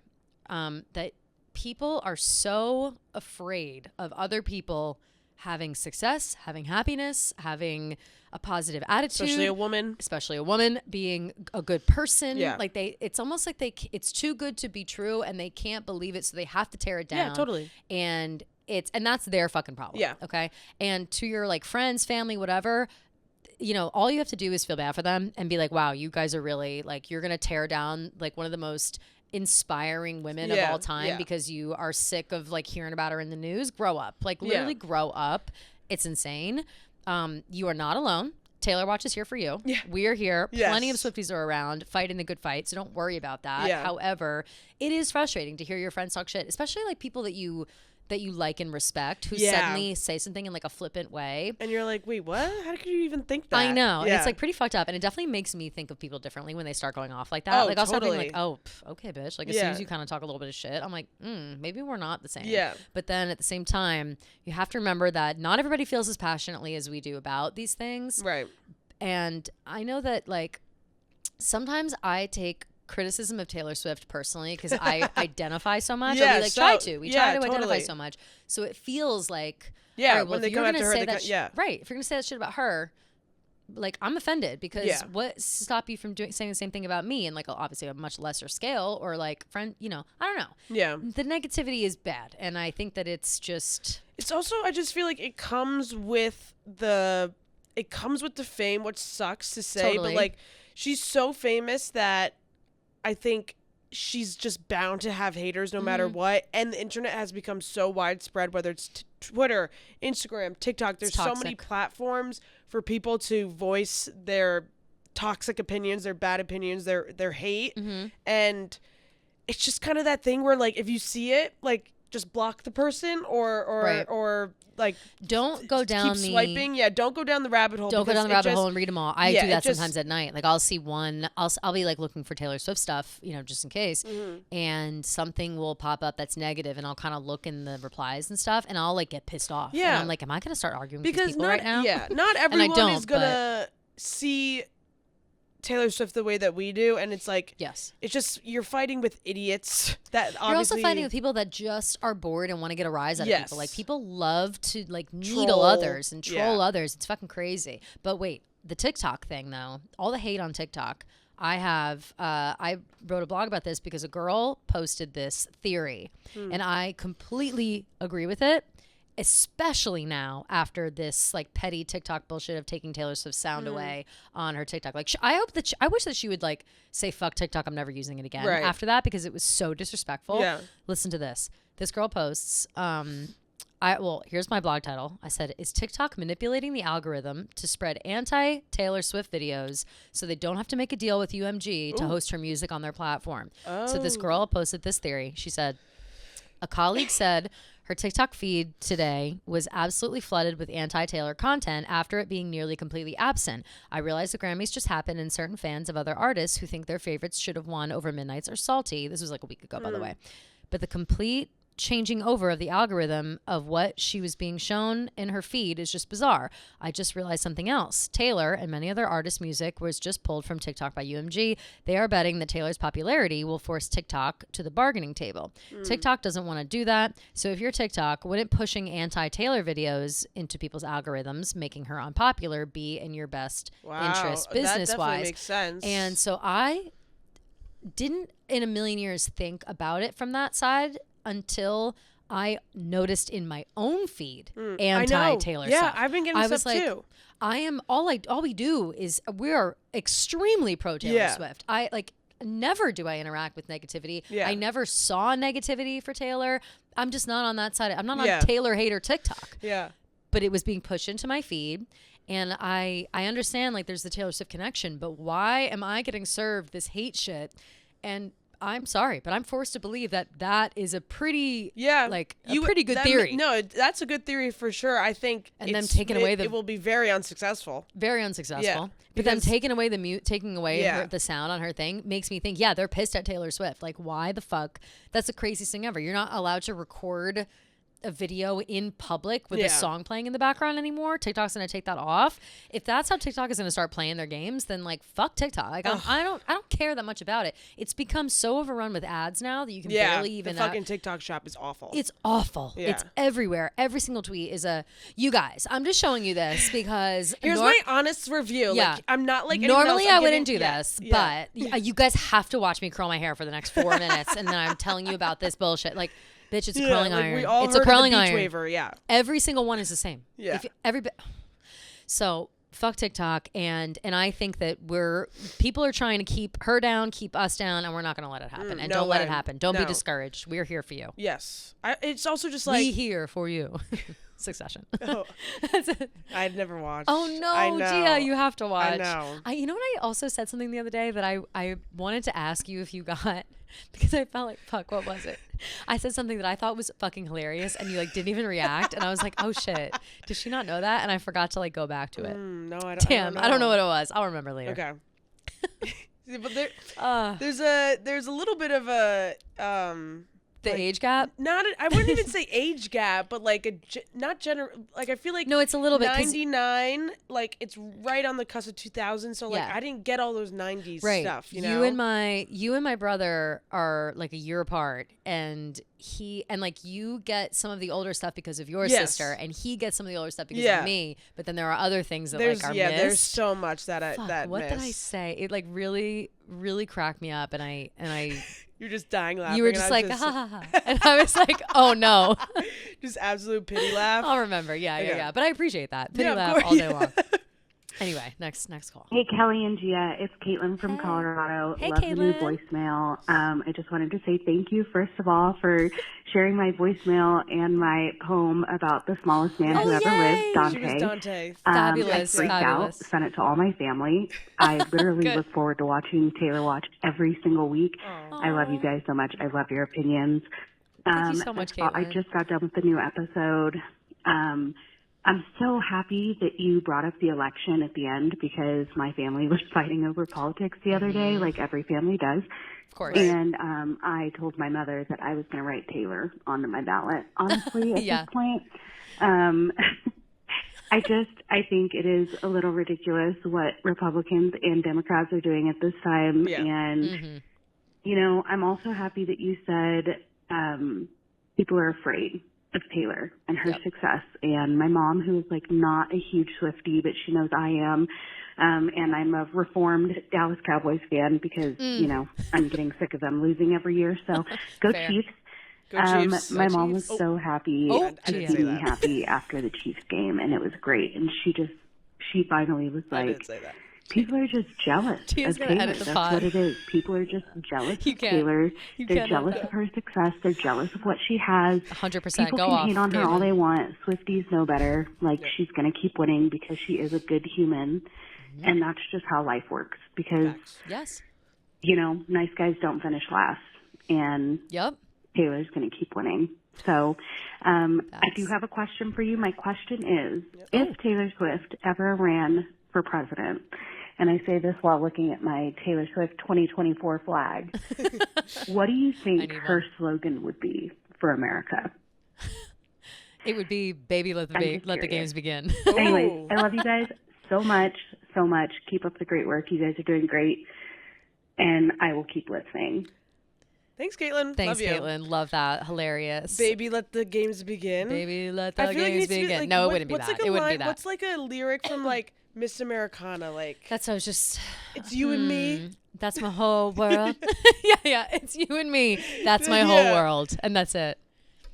that people are so afraid of other people having success, having happiness, having a positive attitude. Especially a woman being a good person. Yeah. Like it's almost like it's too good to be true and they can't believe it. So they have to tear it down. Yeah, totally. And that's their fucking problem. Yeah. Okay. And to your like friends, family, whatever, you know, all you have to do is feel bad for them and be like, wow, you guys are really like, you're going to tear down like one of the most inspiring women of all time because you are sick of like hearing about her in the news. Grow up. Like literally grow up. It's insane. You are not alone. Taylor Watch is here for you. Yeah. We are here. Yes. Plenty of Swifties are around fighting the good fight, so don't worry about that. Yeah. However, it is frustrating to hear your friends talk shit, especially like people that you like and respect who suddenly say something in like a flippant way. And you're like, wait, what? How could you even think that? I know. Yeah. And it's like pretty fucked up. And it definitely makes me think of people differently when they start going off like that. Oh, like I'll start being totally. like, oh, okay, bitch. Like as soon as you kind of talk a little bit of shit, I'm like, maybe we're not the same. Yeah. But then at the same time, you have to remember that not everybody feels as passionately as we do about these things. Right. And I know that like sometimes I take criticism of Taylor Swift personally because I identify so much. Yeah, or we try to identify totally. so much. So it feels like when they come after her, right. If you're gonna say that shit about her, like I'm offended because what stop you from saying the same thing about me and like obviously a much lesser scale or like friend, you know, I don't know. Yeah. The negativity is bad, and I think that it's also I just feel like it comes with the fame, which sucks to say, but like she's so famous that I think she's just bound to have haters no matter what. And the internet has become so widespread, whether it's Twitter, Instagram, TikTok. There's so many platforms for people to voice their toxic opinions, their bad opinions, their hate. And it's just kind of that thing where like if you see it, like just block the person or like don't go down keep swiping. Yeah, don't go down the rabbit hole. Don't go down the rabbit hole and read them all. I do that just, sometimes at night. Like I'll see one. I'll be like looking for Taylor Swift stuff, you know, just in case. And something will pop up that's negative, and I'll kind of look in the replies and stuff, and I'll like get pissed off. Yeah, and I'm like, am I gonna start arguing with these people right now? Yeah, not everyone is gonna see Taylor Swift the way that we do, and it's like it's just you're fighting with idiots that obviously you're also fighting with people that just are bored and want to get a rise out of people. Like people love to like needle others and troll others. It's fucking crazy. But wait, the TikTok thing though, all the hate on TikTok. I wrote a blog about this because a girl posted this theory and I completely agree with it. Especially now after this like petty TikTok bullshit of taking Taylor Swift's sound away on her TikTok. Like I wish that she would like say fuck TikTok, I'm never using it again after that because it was so disrespectful. Yeah. Listen to this. This girl posts here's my blog title. I said, is TikTok manipulating the algorithm to spread anti-Taylor Swift videos so they don't have to make a deal with UMG to host her music on their platform? So this girl posted this theory. She said, a colleague said her TikTok feed today was absolutely flooded with anti-Taylor content after it being nearly completely absent. I realize the Grammys just happened and certain fans of other artists who think their favorites should have won over Midnights are salty. This was like a week ago, by the way. But the complete changing over of the algorithm of what she was being shown in her feed is just bizarre. I just realized something else. Taylor and many other artists' music was just pulled from TikTok by UMG. They are betting that Taylor's popularity will force TikTok to the bargaining table. TikTok doesn't want to do that. So if you're TikTok, wouldn't pushing anti-Taylor videos into people's algorithms, making her unpopular, be in your best interest business-wise? That definitely makes sense. And so I didn't in a million years think about it from that side until I noticed in my own feed I know. anti-Taylor Yeah, stuff. I've been getting I stuff was like, too. I am all we do is we are extremely pro Taylor Yeah. Swift. I like never do I interact with negativity. Yeah. I never saw negativity for Taylor. I'm just not on that side. I'm not Yeah. on Taylor hater TikTok. Yeah. But it was being pushed into my feed. And I understand like there's the Taylor Swift connection, but why am I getting served this hate shit? And I'm sorry, but I'm forced to believe that is a pretty pretty good theory. No, that's a good theory for sure. I think And them taking away it will be very unsuccessful. Very unsuccessful. Yeah, But then because- taking away taking away Yeah. the sound on her thing makes me think, yeah, they're pissed at Taylor Swift. Like, why the fuck? That's the craziest thing ever. You're not allowed to record a video in public with Yeah. a song playing in the background anymore. TikTok's gonna take that off. If that's how TikTok is gonna start playing their games, then like fuck TikTok. Like I don't care that much about it. It's become so overrun with ads now that you can Yeah, barely even the fucking TikTok shop is awful. it's awful. Yeah. It's everywhere. Every single tweet is you guys, I'm just showing you this because Here's my honest review. Yeah. Like, I'm not like anyone normally else. I'm I wouldn't giving- do yeah, this, yeah. but you guys have to watch me curl my hair for the next 4 minutes, and then I'm telling you about this bullshit. Like, bitch, it's a Yeah, curling like, iron. We all It's heard a curling of the beach iron. waiver. Yeah. Every single one is the same. Yeah. So fuck TikTok, and I think that people are trying to keep her down, keep us down, and we're not going to let it happen. And no don't let way. it happen. Don't be No. discouraged. We're here for you. Yes. It's also just We like here for you. Succession. oh, I'd never watched. Oh no, I know. Gia, you have to watch. I know. You know what? I also said something the other day that I wanted to ask you if you got because I felt like fuck. What was it? I said something that I thought was fucking hilarious, and you like didn't even react, and I was like, oh shit, does she not know that? And I forgot to like go back to it. No, I don't. Damn, I don't know what it was. I'll remember later. Okay. See, but there's a little bit of a The age gap? I wouldn't even say age gap, but like like I feel like No, it's a little bit 'cause- 99, like it's right on the cusp of 2000. So like Yeah. I didn't get all those 90s Right. stuff. You know, You and my brother are like a year apart, and like you get some of the older stuff because of your Yes. sister, and he gets some of the older stuff because Yeah. of me. But then there are other things that there's like are there's missed. so much that Fuck, that what did I missed. say? It like really, really cracked me up, and I You're just dying laughing. you were and just I like was ha ha ha, and I was like, oh no. just absolute pity laugh. I'll remember. Yeah. Yeah. But I appreciate that. Pity Yeah, of laugh course. all day long. Anyway, next call. Hey, Kelly and Gia. It's Caitlin from Colorado. Hey, Love the new Caitlin. voicemail. I just wanted to say thank you, first of all, for sharing my voicemail and my poem about the smallest man who ever yay! lived, Dante. She was Dante. Fabulous, I freaked fabulous. out, sent it to all my family. I literally Good. look forward to watching Taylor Watch every single week. I love you guys so much. I love your opinions. Thank you so much, that's all. I Caitlin. just got done with the new episode. I'm so happy that you brought up the election at the end because my family was fighting over politics the other day, like every family does. Of course. And I told my mother that I was going to write Taylor onto my ballot. Honestly, at Yeah. this point, I think it is a little ridiculous what Republicans and Democrats are doing at this time. Yeah. And, Mm-hmm. you know, I'm also happy that you said people are afraid of Taylor and her Yep. success. And my mom, who is like not a huge Swiftie, but she knows I am. And I'm a reformed Dallas Cowboys fan because, you know, I'm getting sick of them losing every year. So go Fair. Chiefs. Go Chiefs. My Go mom Chiefs. was so happy, Oh, I didn't say to be that. happy after the Chiefs game, and it was great. And she finally was I like, didn't say that. people are just jealous Gia's of gonna Taylor. edit the That's pod. what it is. People are just jealous You of can't. Taylor. You They're can't jealous edit of her success. They're jealous of what she has. 100%. People Go can off. hate on her Caitlin. all they want. Swifties know better. Like, she's going to keep winning because she is a good human. Mm-hmm. And that's just how life works. Because, Yes. you know, nice guys don't finish last. And Yep. Taylor's going to keep winning. So I do have a question for you. My question is, if Taylor Swift ever ran for president, and I say this while looking at my Taylor Swift 2024 flag, what do you think need her one. slogan would be for America? It would be baby let the I'm just let the curious. games begin. Anyway, Ooh. I love you guys so much, so much. Keep up the great work. You guys are doing great. And I will keep listening. Thanks, Caitlin. Thanks, Love you. Caitlin. Love that. Hilarious. Baby, let the games begin. Baby, let I the feel like it games needs to be, begin. like, No, it what- wouldn't be what's that. Like a It wouldn't line, be that. What's like a lyric from like Miss Americana? Like, That's I was just. it's you and me. That's my whole world. Yeah. It's you and me. That's my whole Yeah. world, and that's it.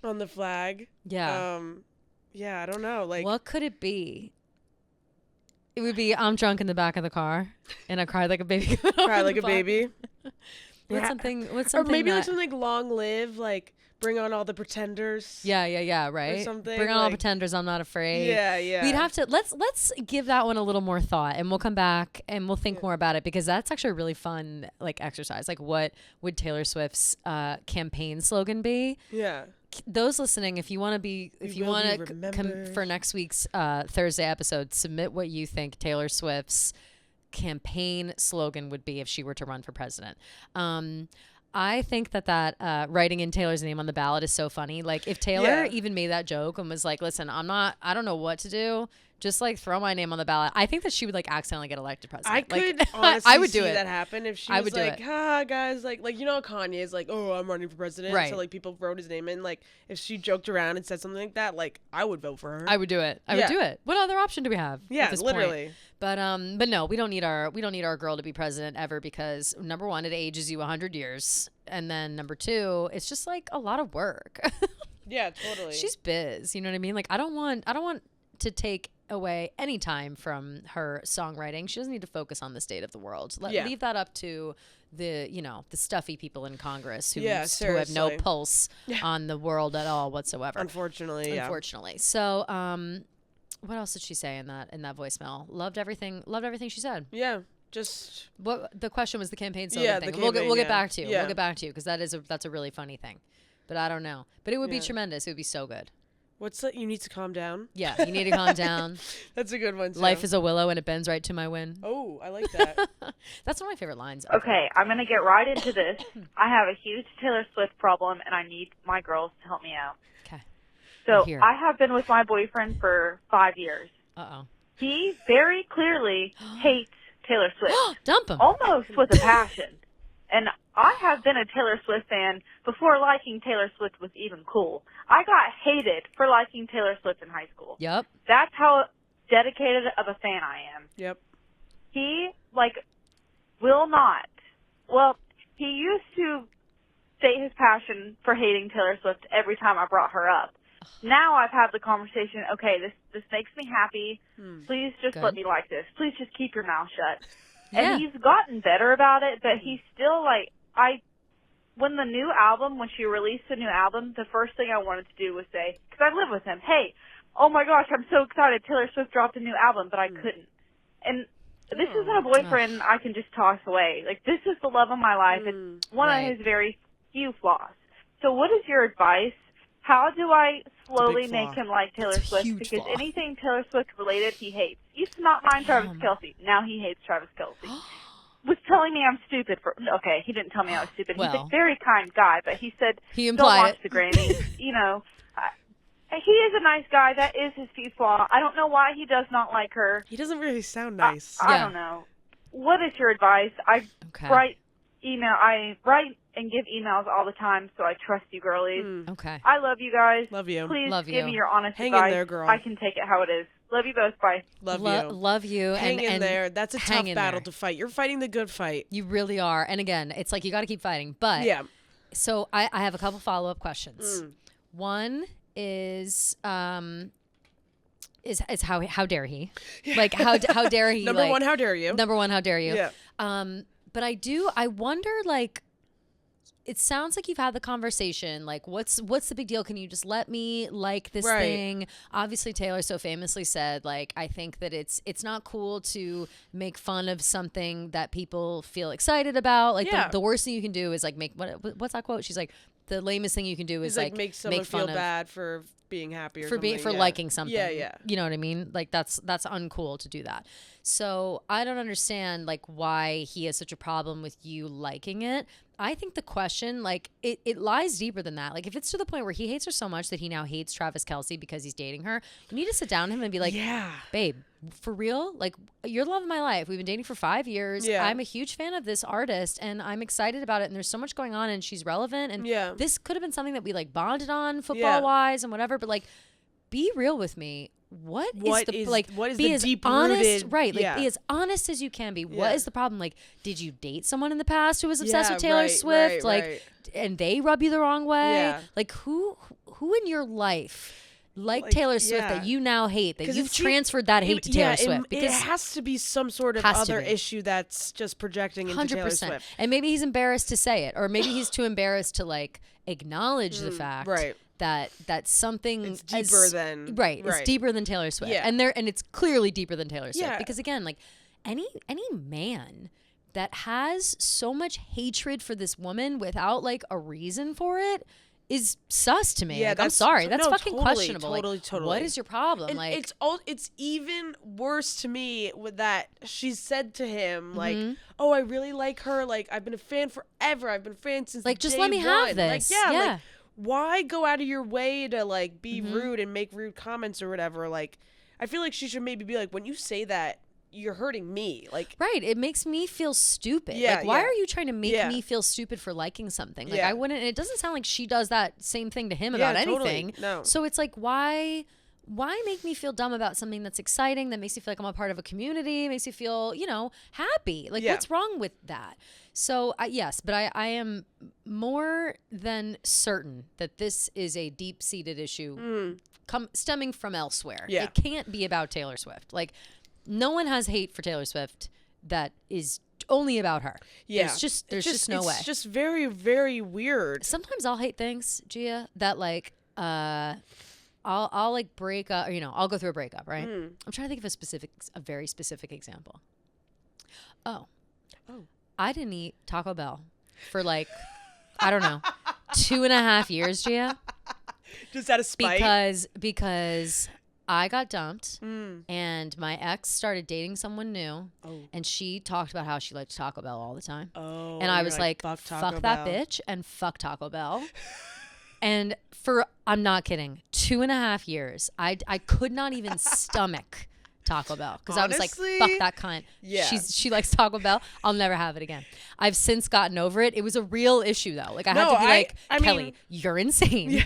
On the flag. Yeah. Yeah, I don't know. Like, What could it be? It would be I'm drunk in the back of the car and I cried like a baby. cry like a baby. What's Yeah. something? What's Or something? maybe like that- something like long live, like bring on all the pretenders. Yeah. Right. something, Bring on all like- pretenders. I'm not afraid. Yeah. We'd have to let's give that one a little more thought, and we'll come back and we'll think more about it, because that's actually a really fun like exercise. Like, what would Taylor Swift's campaign slogan be? Yeah. Those listening, if you want to be, if We you will be want to remembered. for next week's Thursday episode, submit what you think Taylor Swift's campaign slogan would be if she were to run for president. I think that writing in Taylor's name on the ballot is so funny. Like, if Taylor Yeah. even made that joke and was like, listen, I don't know what to do. Just like throw my name on the ballot. I think that she would like accidentally get elected president. I Like, could honestly I would do see it. that happen if she I was would do like, it. guys, like you know, Kanye's like, oh, I'm running for president. Right. So like people wrote his name in. Like if she joked around and said something like that, like I would vote for her. I would do it. I Yeah. would do it. What other option do we have? Yeah, at this point? literally. But no, we don't need our girl to be president ever, because number one, it ages you 100 years, and then number two, it's just like a lot of work. Yeah, totally. She's biz, you know what I mean? Like, I don't want to take away any time from her songwriting. She doesn't need to focus on the state of the world. Yeah. Leave that up to the stuffy people in Congress who Yeah, who have no seriously. pulse on the world at all whatsoever. Unfortunately, yeah. Unfortunately. So, what else did she say in that voicemail? Loved everything she said. Yeah, just What the question was, the campaign slogan Yeah, thing. the We'll campaign, get yeah. back to you. Yeah. We'll get back to you, because that's a really funny thing. But I don't know. But it would be Yeah. tremendous. It would be so good. what's that? You need to calm down. Yeah, you need to calm down. That's a good one too. Life is a willow and it bends right to my wind. Oh, I like that. That's one of my favorite lines. Okay, I'm going to get right into this. I have a huge Taylor Swift problem, and I need my girls to help me out. Okay. So Here. I have been with my boyfriend for 5 years. Uh-oh. He very clearly hates Taylor Swift, Dump him. almost with a passion. And I have been a Taylor Swift fan before liking Taylor Swift was even cool. I got hated for liking Taylor Swift in high school. Yep. That's how dedicated of a fan I am. Yep. He, will not. Well, he used to state his passion for hating Taylor Swift every time I brought her up. Now I've had the conversation, okay, this makes me happy. Please just Good. let me like this. Please just keep your mouth shut. Yeah. And he's gotten better about it, but he's still when she released the new album, the first thing I wanted to do was say, because I live with him, hey, oh my gosh, I'm so excited, Taylor Swift dropped a new album, but I couldn't. And this isn't a boyfriend I can just toss away. Like, this is the love of my life. It's one Right. of his very few flaws. So what is your advice? How do I slowly big flaw. make him like Taylor It's a Swift? huge Because flaw. anything Taylor Swift related, he hates. Used to not mind Travis Kelce. Now he hates Travis Kelce. Was telling me I'm stupid for. Okay, he didn't tell me I was stupid. He's Well. a very kind guy, but he said He don't implied watch it. the Grammys. He is a nice guy. That is his few flaw. I don't know why he does not like her. He doesn't really sound nice. I Yeah. don't know. What is your advice? I Okay. write and give emails all the time, so I trust you girlies. Okay. I love you guys. Love you. Please Love give you. me your honest Hang in advice. there, girl. I can take it how it is. Love you both. Bye. Love you. Love you. Hang in and there. That's a hang tough in battle there. to fight. You're fighting the good fight. You really are. And again, it's like you got to keep fighting. But Yeah. so I have a couple follow-up questions. One is how dare he? Like how dare he? Number like, one, how dare you? Number one, how dare you? Yeah. But I wonder, like, it sounds like you've had the conversation. Like, what's the big deal? Can you just let me like this Right. thing? Obviously, Taylor so famously said, like, I think that it's not cool to make fun of something that people feel excited about. Like, Yeah. the worst thing you can do is like what's that quote? She's like, the lamest thing you can do is He's like make someone fun feel of bad for being happy or for being something. for Yeah. liking something. Yeah. You know what I mean? Like that's uncool to do that. So I don't understand like why he has such a problem with you liking it. I think the question, like, it lies deeper than that. Like, if it's to the point where he hates her so much that he now hates Travis Kelce because he's dating her, you need to sit down with him and be like, Yeah. babe, for real? Like, you're the love of my life. We've been dating for 5 years. Yeah. I'm a huge fan of this artist, and I'm excited about it, and there's so much going on, and she's relevant, and Yeah. this could have been something that we, like, bonded on football-wise and whatever, but, like, be real with me. What is the be as deep-rooted- honest, right? Like, yeah. be as honest as you can be. Yeah. What is the problem? Like, did you date someone in the past who was obsessed with Taylor right, Swift? right, like, right. and they rub you the wrong way? Yeah. Like, who who in your life like Taylor Swift that you now hate, that 'Cause you've it transferred that hate to Taylor Swift? Because it has to be some sort of other issue that's just projecting into Taylor Swift. And maybe he's embarrassed to say it, or maybe he's too embarrassed to like acknowledge the fact that something it's deeper than it's deeper than Taylor Swift. Yeah. And it's clearly deeper than Taylor Swift. Yeah. Because again, like any man that has so much hatred for this woman without like a reason for it is sus to me. Yeah, like, I'm sorry. That's fucking totally, questionable. Totally. What is your problem? And like it's even worse to me with that she said to him like, "Oh, I really like her. Like I've been a fan forever. I've been a fan since like just day let me have one." this. Like, like why go out of your way to like be rude and make rude comments or whatever? Like I feel like she should maybe be like, when you say that, you're hurting me. Like right, it makes me feel stupid. Yeah, like why yeah. are you trying to make Yeah. me feel stupid for liking something? Like Yeah. I wouldn't. And it doesn't sound like she does that same thing to him Yeah, about totally. anything. No. So it's like why make me feel dumb about something that's exciting, that makes me feel like I'm a part of a community, makes me feel, happy. Like Yeah. what's wrong with that? So yes, but I am more than certain that this is a deep-seated issue stemming from elsewhere. Yeah. It can't be about Taylor Swift. Like no one has hate for Taylor Swift that is only about her. yeah, There's just no way. It's just very, very weird. Sometimes I'll hate things, Gia, that like I'll like break up, I'll go through a breakup, right? I'm trying to think of a very specific example. Oh. I didn't eat Taco Bell for like, I don't know, 2.5 years, Gia. Just out of spite. Because I got dumped and my ex started dating someone new and she talked about how she liked Taco Bell all the time. Oh, And I was like, fuck fuck that bitch and fuck Taco Bell. And I'm not kidding, 2.5 years, I could not even stomach Taco Bell because I was like, Honestly, fuck that cunt. yeah. She likes Taco Bell. I'll never have it again. I've since gotten over it. It was a real issue though. Like I had to be like, Kelly, mean, you're insane. Yeah.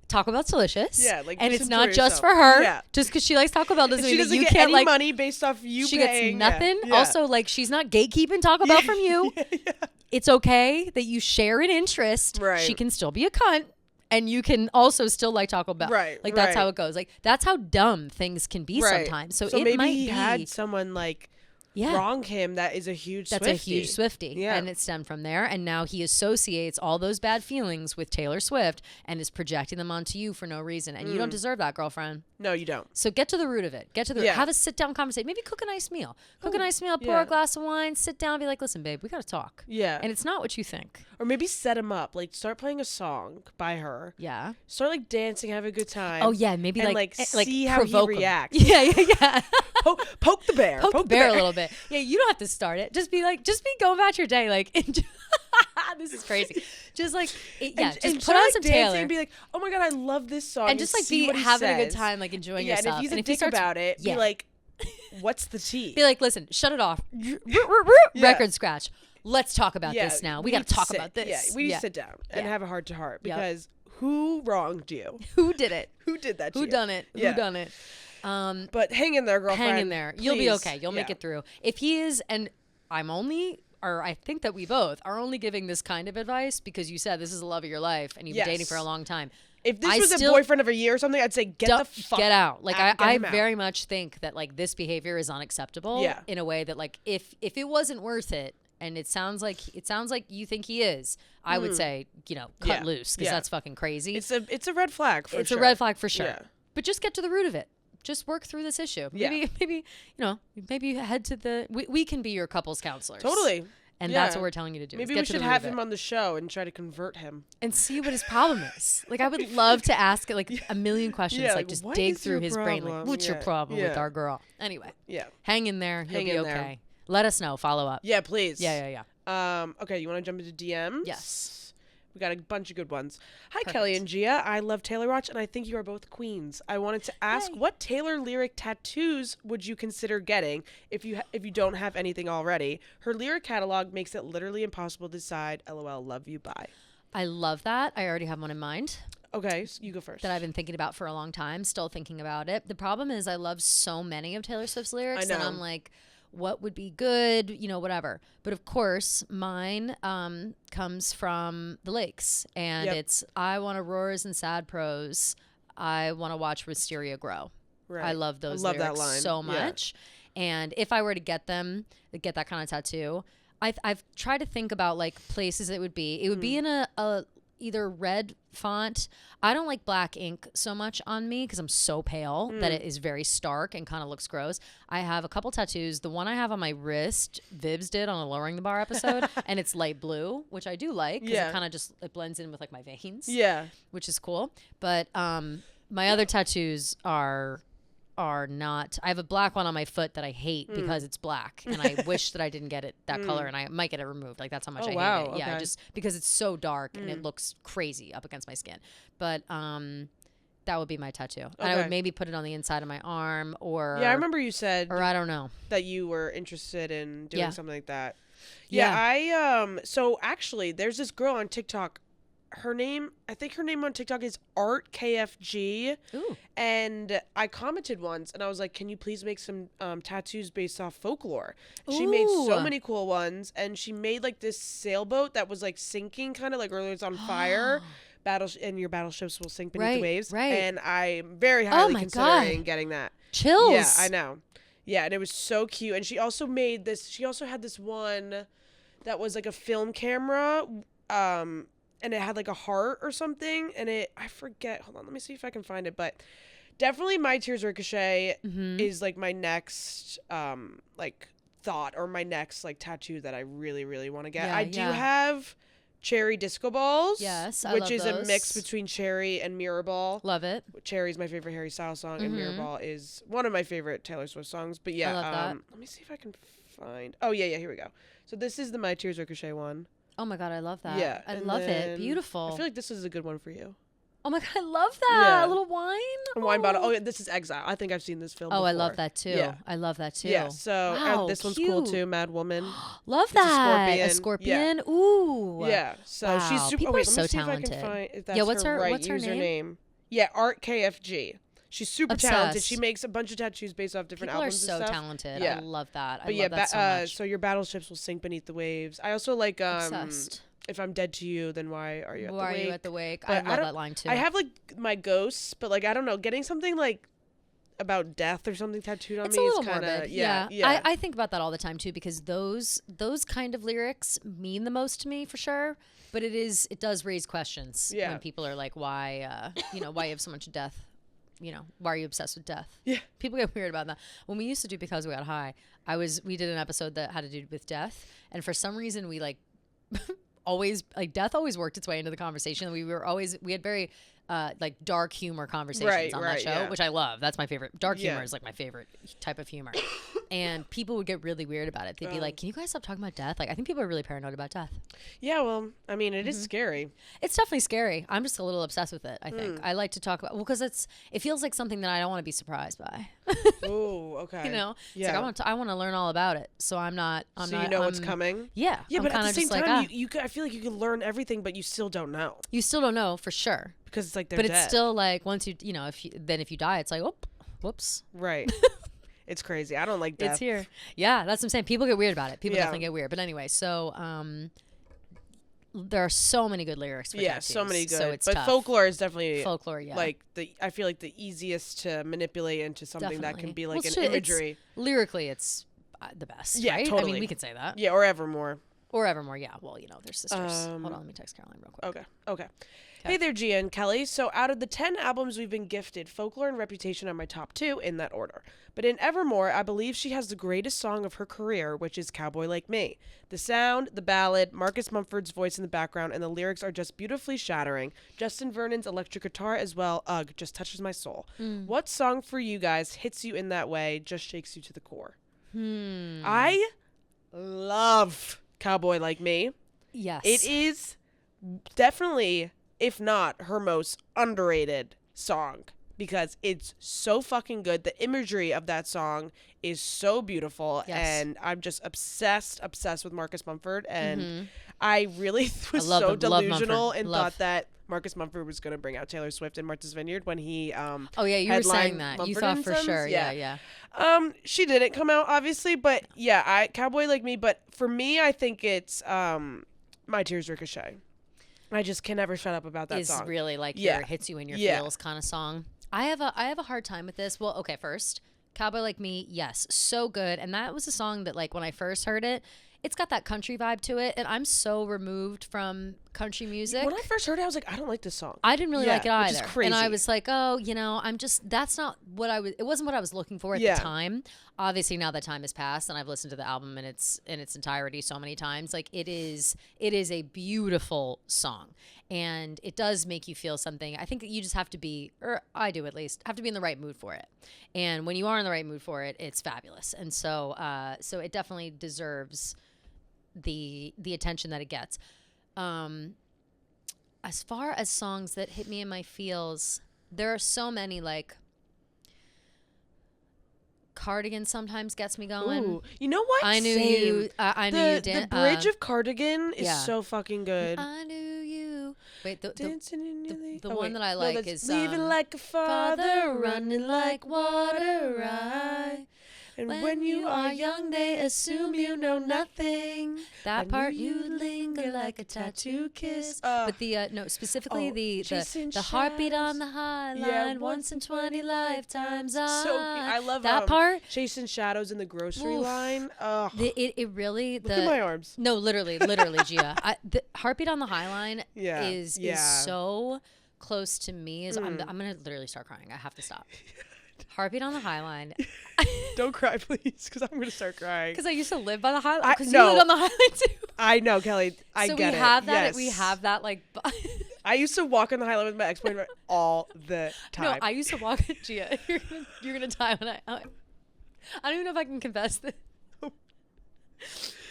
Taco Bell's delicious. Yeah, like, and just it's not enjoy just for yourself. her. Yeah. Just because she likes Taco Bell doesn't she mean that doesn't you get can't any like money based off you she paying. gets nothing. Yeah. Also, like she's not gatekeeping Taco Bell from you. Yeah. It's okay that you share an interest. Right. She can still be a cunt. And you can also still like Taco Bell. Right, Like that's right. how it goes. Like that's how dumb things can be sometimes. So it maybe might he be had someone like wrong him that is a huge That's Swiftie. a huge Swiftie. Yeah. And it stemmed from there. And now he associates all those bad feelings with Taylor Swift and is projecting them onto you for no reason. And you don't deserve that, girlfriend. No, you don't. So get to the root of it. Get to the Yeah. have a sit down conversation. Maybe cook a nice meal. Cook a nice meal, pour yeah. a glass of wine, sit down, be like, listen, babe, we gotta talk. Yeah. And it's not what you think. Or maybe set him up. Like start playing a song by her. Yeah. Start like dancing, have a good time. Oh yeah, maybe and, like see how he provoke him. reacts. Yeah. Poke the bear. Poke the bear a little bit. Yeah, you don't have to start it. Just be going about your day. Like, this is crazy. Just like, just and put start, on like, some dancing Taylor. And be like, oh my god, I love this song. And just like see be what he having a good says. time, like enjoying Yeah, yourself. and if you he think starts, about it, be like, what's the tea? be like, listen, shut it off. Yeah. Record scratch. Let's talk about Yeah, this now. We we got need to to talk sit. about this. Yeah, we need to sit down and have a heart to heart Yep. because who wronged you? Who did it? Who did that to Who you? done it? Yeah. Who done it? But hang in there, girlfriend. Hang in there. You'll be Please. okay. You'll make Yeah. it through. If he is, and I think that we both are only giving this kind of advice because you said this is the love of your life and you've been dating for a long time. If this I was still- a boyfriend of a year or something, I'd say get the fuck out. Like get I him out. very much think that like this behavior is unacceptable. Yeah. In a way that like if it wasn't worth it, and it sounds like you think he is, I would say cut Yeah. loose because Yeah. that's fucking crazy. It's a red flag for It's sure. a red flag for sure. Yeah. But just get to the root of it. Just work through this issue. Yeah. Maybe head to the. We can be your couples counselors. Totally. And Yeah. that's what we're telling you to do. Maybe is get we to should the root have of him it on the show and try to convert him. and see what his problem is. Like I would love to ask like a million questions. Yeah, like like, just what dig is through your his brain. Like problem? what's your Yeah. problem with Yeah. our girl? Anyway, Yeah. hang in there. You'll Hang be in okay. there. Let us know. Follow up. Yeah, please. Yeah. Okay, you want to jump into DMs? Yes. We got a bunch of good ones. Hi, Perfect. Kelly and Gia. I love Taylor Watch, and I think you are both queens. I wanted to ask, Yay. what Taylor lyric tattoos would you consider getting if you don't have anything already? Her lyric catalog makes it literally impossible to decide. LOL, love you, bye. I love that. I already have one in mind Okay, so you go first. that I've been thinking about for a long time. Still thinking about it. The problem is I love so many of Taylor Swift's lyrics I know. that I'm like, what would be good, you know, whatever. But of course, mine comes from the lakes, and it's I want Auroras and Sad Pros. I want to watch Wisteria grow. Right. I love those I love lyrics that line. so much. And if I were to get that kind of tattoo, I've tried to think about like places it would be. It would be in a either red font. I don't like black ink so much on me because I'm so pale that it is very stark and kind of looks gross. I have a couple tattoos. The one I have on my wrist, Vibs did on a Lowering the Bar episode, and it's light blue, which I do like because it kind of just it blends in with like my veins. Yeah. Which is cool. But my other tattoos are not. I have a black one on my foot that I hate because it's black, and I wish that I didn't get it that color, and I might get it removed. Like that's how much I hate it. Yeah, just because it's so dark and it looks crazy up against my skin. But that would be my tattoo. And I would maybe put it on the inside of my arm, or I remember you said, or I don't know, that you were interested in doing something like that. Yeah. I so actually there's this girl on TikTok. I think her name on TikTok is Art KFG. Ooh. And I commented once and I was like, can you please make some tattoos based off folklore? She made so many cool ones, and she made like this sailboat that was like sinking, kind of like earlier it's on fire. And your battleships will sink beneath the waves. Right. And I'm very highly considering getting that. Chills. Yeah, I know. Yeah, and it was so cute. And she also made this. She also had this one that was like a film camera, and it had like a heart or something. And I forget. Hold on, let me see if I can find it. But definitely, My Tears Ricochet is like my next like thought, or my next like tattoo that I really, really want to get. I do have Cherry Disco Balls. Yes, I which love is those. a mix between Cherry and Mirrorball. Love it. Cherry's my favorite Harry Styles song, and Mirrorball is one of my favorite Taylor Swift songs. But yeah, I love that. let me see if I can find. Oh yeah, here we go. So this is the My Tears Ricochet one. Oh my God, I love that. Yeah, I and love it. then Beautiful. I feel like this is a good one for you. Oh my God, I love that. Yeah. A little wine. A wine bottle. Oh yeah, this is Exile. I think I've seen this film. Oh, before. I love that too. Yeah. I love that too. Yeah. So Wow, this one's cool cute. too. Mad Woman. Love It's a that. scorpion. A scorpion. Ooh. Yeah. So Wow, she's super. people Oh, are wait, so let me see talented. if I can find if that's Yeah, what's her right name? username. Yeah, Art KFG. She's super talented. Obsessed. She makes a bunch of tattoos based off different People are albums so and stuff. talented. Yeah. I love that. But I yeah, love that so much. so your battleships will sink beneath the waves. I also like Obsessed. if I'm dead to you, then why are you at Why the are wake? you at the wake? But I love that line too. I have like my ghosts, but like I don't know, getting something like about death or something tattooed on It's me a is little kind morbid. of yeah. I think about that all the time too, because those kind of lyrics mean the most to me for sure. But it does raise questions Yeah. when people are like, why why you have so much death? You know, why are you obsessed with death? Yeah. People get weird about that. When we used to do Because We Got High, we did an episode that had to do with death, and for some reason we like always like death always worked its way into the conversation. We had very like dark humor conversations on that show, yeah. which I love. That's my favorite. Dark Yeah. humor is like my favorite type of humor. And people would get really weird about it. They'd be like, "Can you guys stop talking about death?" Like, I think people are really paranoid about death. Yeah, well, I mean, it is scary. It's definitely scary. I'm just a little obsessed with it, I think. I like to talk about, because it feels like something that I don't want to be surprised by. Ooh, okay. You know? It's Yeah. like I want to learn all about it. So I'm not so you know what's coming. Yeah. Yeah, I'm but at kinda the same just like, time, I feel like you can learn everything, but you still don't know you still don't know for sure. because it's like they're But dead. it's still like once if you die, it's like, oh, whoops. right. It's crazy. I don't like death. It's here. Yeah, that's what I'm saying. People get weird about it. People Yeah. definitely get weird. But anyway, so there are so many good lyrics for Yeah, tattoos, so many good. So it's but tough. folklore is definitely Folklore, yeah. like I feel like the easiest to manipulate into something that can Definitely. be Well, like it's an true. It's- imagery. lyrically, it's the best. Yeah, right? I totally. mean, we can say that. Yeah, or Evermore. Or Evermore, yeah. Well, they're sisters. Hold on, let me text Caroline real quick. Okay. Hey there, Gia and Kelly. So out of the 10 albums we've been gifted, Folklore and Reputation are my top 2 in that order. But in Evermore, I believe she has the greatest song of her career, which is Cowboy Like Me. The sound, the ballad, Marcus Mumford's voice in the background, and the lyrics are just beautifully shattering. Justin Vernon's electric guitar as well, just touches my soul. What song for you guys hits you in that way, just shakes you to the core? I love Cowboy Like Me. Yes. It is definitely, if not her most underrated song, because it's so fucking good. The imagery of that song is so beautiful. Yes. And I'm just obsessed with Marcus Mumford. And I really was love so them. Love delusional Mumford. and Love. thought that Marcus Mumford was going to bring out Taylor Swift and Martha's Vineyard when he Oh yeah, you were saying headlined that. You Mumford thought and for Sons. sure. Yeah. She didn't come out obviously, but yeah, Cowboy Like Me, but for me I think it's My Tears Ricochet. I just can never shut up about that Is song. really like Yeah. your hits you in your Yeah. feels kind of song. I have a hard time with this. Well, okay, first, Cowboy Like Me, yes, so good. And that was a song that like when I first heard it, it's got that country vibe to it, and I'm so removed from country music. When I first heard it, I was like, I don't like this song. I didn't really Yeah, like it either. which is crazy. And I was like, oh, I'm just, that's not what it wasn't what I was looking for at Yeah. the time. Obviously now that time has passed and I've listened to the album in its entirety so many times. Like it is a beautiful song. And it does make you feel something. I think that you just have to be, or I do at least, have to be in the right mood for it. And when you are in the right mood for it, it's fabulous. And so it definitely deserves the attention that it gets. As far as songs that hit me in my feels, there are so many. Like Cardigan sometimes gets me going. Ooh, you know what? I knew Same. you. I knew you. The bridge of Cardigan is yeah. so fucking good. I knew you. Wait, the Dancing in your league. the one that I like that's is, leaving like a father, Father, running like water. I. And when you are young, they assume you know nothing. That I part knew you you'd linger like a tattoo kiss. Uh, But the no, specifically oh, the chasing heartbeat shadows. on the high line, Yeah, once in 20 lifetimes. I love that part. Chasing shadows in the grocery Oof. line. Oh, It really look at my arms. No, literally, Gia. The heartbeat on the high line Yeah, is so close to me. I'm gonna literally start crying. I have to stop. Heartbeat on the High Line. Don't cry, please, because I'm gonna start crying. Because I used to live by the High Line. Because no. you lived on the High Line too. I know, Kelly. I so get we it. have that. Yes. We have that. Like, I used to walk on the High Line with my ex-boyfriend all the time. no, I used to walk. Gia, you're gonna die when I don't even know if I can confess this.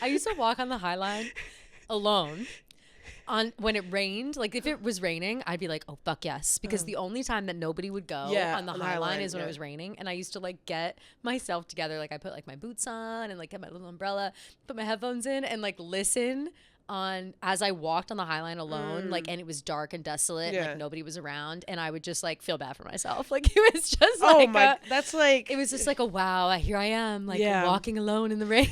I used to walk on the High Line alone. When it rained, like if it was raining, I'd be like, oh fuck yes, because the only time that nobody would go on the High Line is when it was raining, and I used to like get myself together, like I put like my boots on and like get my little umbrella, put my headphones in, and like listen on as I walked on the High Line alone, like, and it was dark and desolate, and, like nobody was around, and I would just like feel bad for myself, like it was just like that's like it was just like a wow, here I am, like walking alone in the rain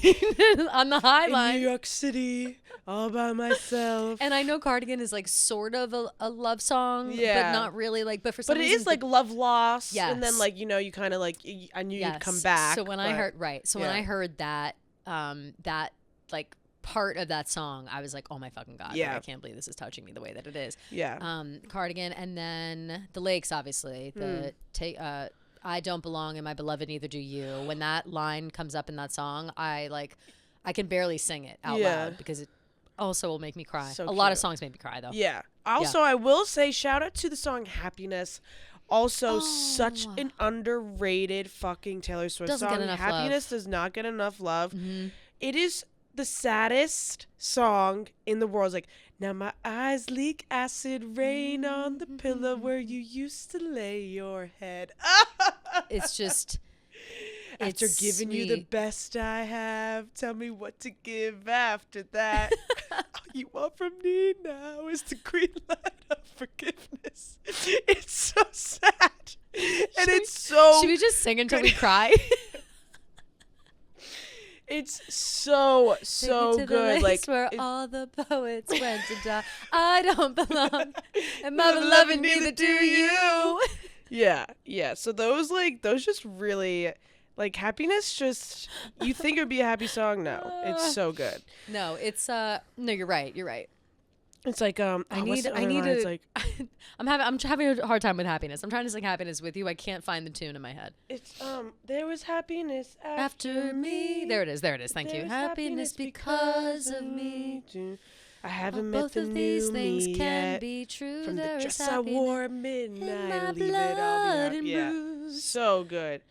on the High Line in New York City. All by myself. And I know Cardigan is like sort of a love song, but not really like. But for some but it reason, is like love lost, Yes. and then like you kind of like I knew you'd come back. So when I heard that that like part of that song, I was like, oh my fucking god, like, I can't believe this is touching me the way that it is. Yeah. Cardigan, and then the Lakes, obviously. I don't belong, and my beloved neither do you. When that line comes up in that song, I can barely sing it out loud because it also will make me cry. So a lot of cute. songs make me cry though. Yeah. Also, I will say shout out to the song Happiness. Also, such an underrated fucking Taylor Swift Doesn't song. get enough Happiness does not get enough love. Mm-hmm. It is the saddest song in the world. It's like, now my eyes leak acid rain on the pillow where you used to lay your head. It's just After it's giving you the sweet. best I have, tell me what to give after that. All you want from me now is the green light of forgiveness. It's so sad. And it's so... Should we just sing until we cry? It's so Take me to the good. lakes Like where all the poets went to die. I don't belong, and my beloved neither do you. Yeah. So those just really, like, Happiness just, you think it would be a happy song? No, it's so good. No, it's no. You're right. It's like I need It's to. like I'm having a hard time with Happiness. I'm trying to sing Happiness with you. I can't find the tune in my head. it's there was happiness After me, there it is. Thank you. There's Happiness because of me. I haven't Both met the of these new things me can yet. be true. From the There is dress I happiness wore at in midnight, my leave it all blood behind. and Yeah, bruise. so good.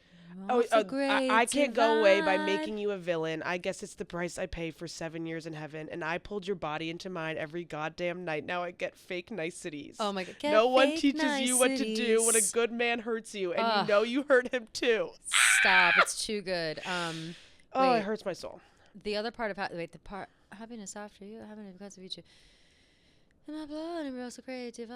I can't go away by making you a villain. I guess it's the price I pay for 7 years in heaven. And I pulled your body into mine every goddamn night. Now I get fake niceties. Oh my god. No one teaches you what to do when a good man hurts you, and you know you hurt him too. Stop. It's too good. Oh, wait. it hurts my soul. The other part of the part happiness after you, happiness because of you. In my blood, and we're so creative.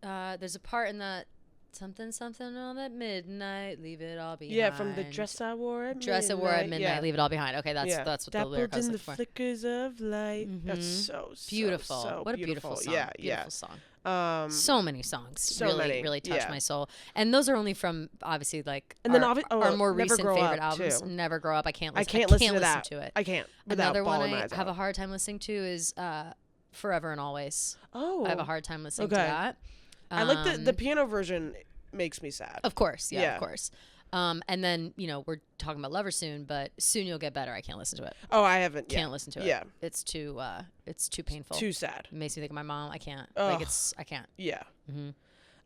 There's a part in that something on at midnight, leave it all behind. Yeah, from the dress I wore at midnight. Yeah. Leave it all behind. Okay, that's what the lyric was in the for. flickers of light. That's so Beautiful. So What a beautiful song. Yeah, beautiful song. So many songs so really many, really touch my soul, and those are only from obviously like and then our more Never recent Grow favorite Up, albums. too. Never Grow Up. I can't listen to that. To it. I can't. Without Another one bawling I my eyes have out. a hard time listening to is Forever and Always. Oh, I have a hard time listening to okay. that. I like the piano version. Makes me sad. Of course, yeah, of course. And then we're talking about Lover Soon, but Soon You'll Get Better. I can't listen to it. Oh, I haven't. Can't listen to it. Yeah, it's too painful. Too sad. It makes me think of my mom. I can't. Ugh. I can't. Yeah. Mm-hmm.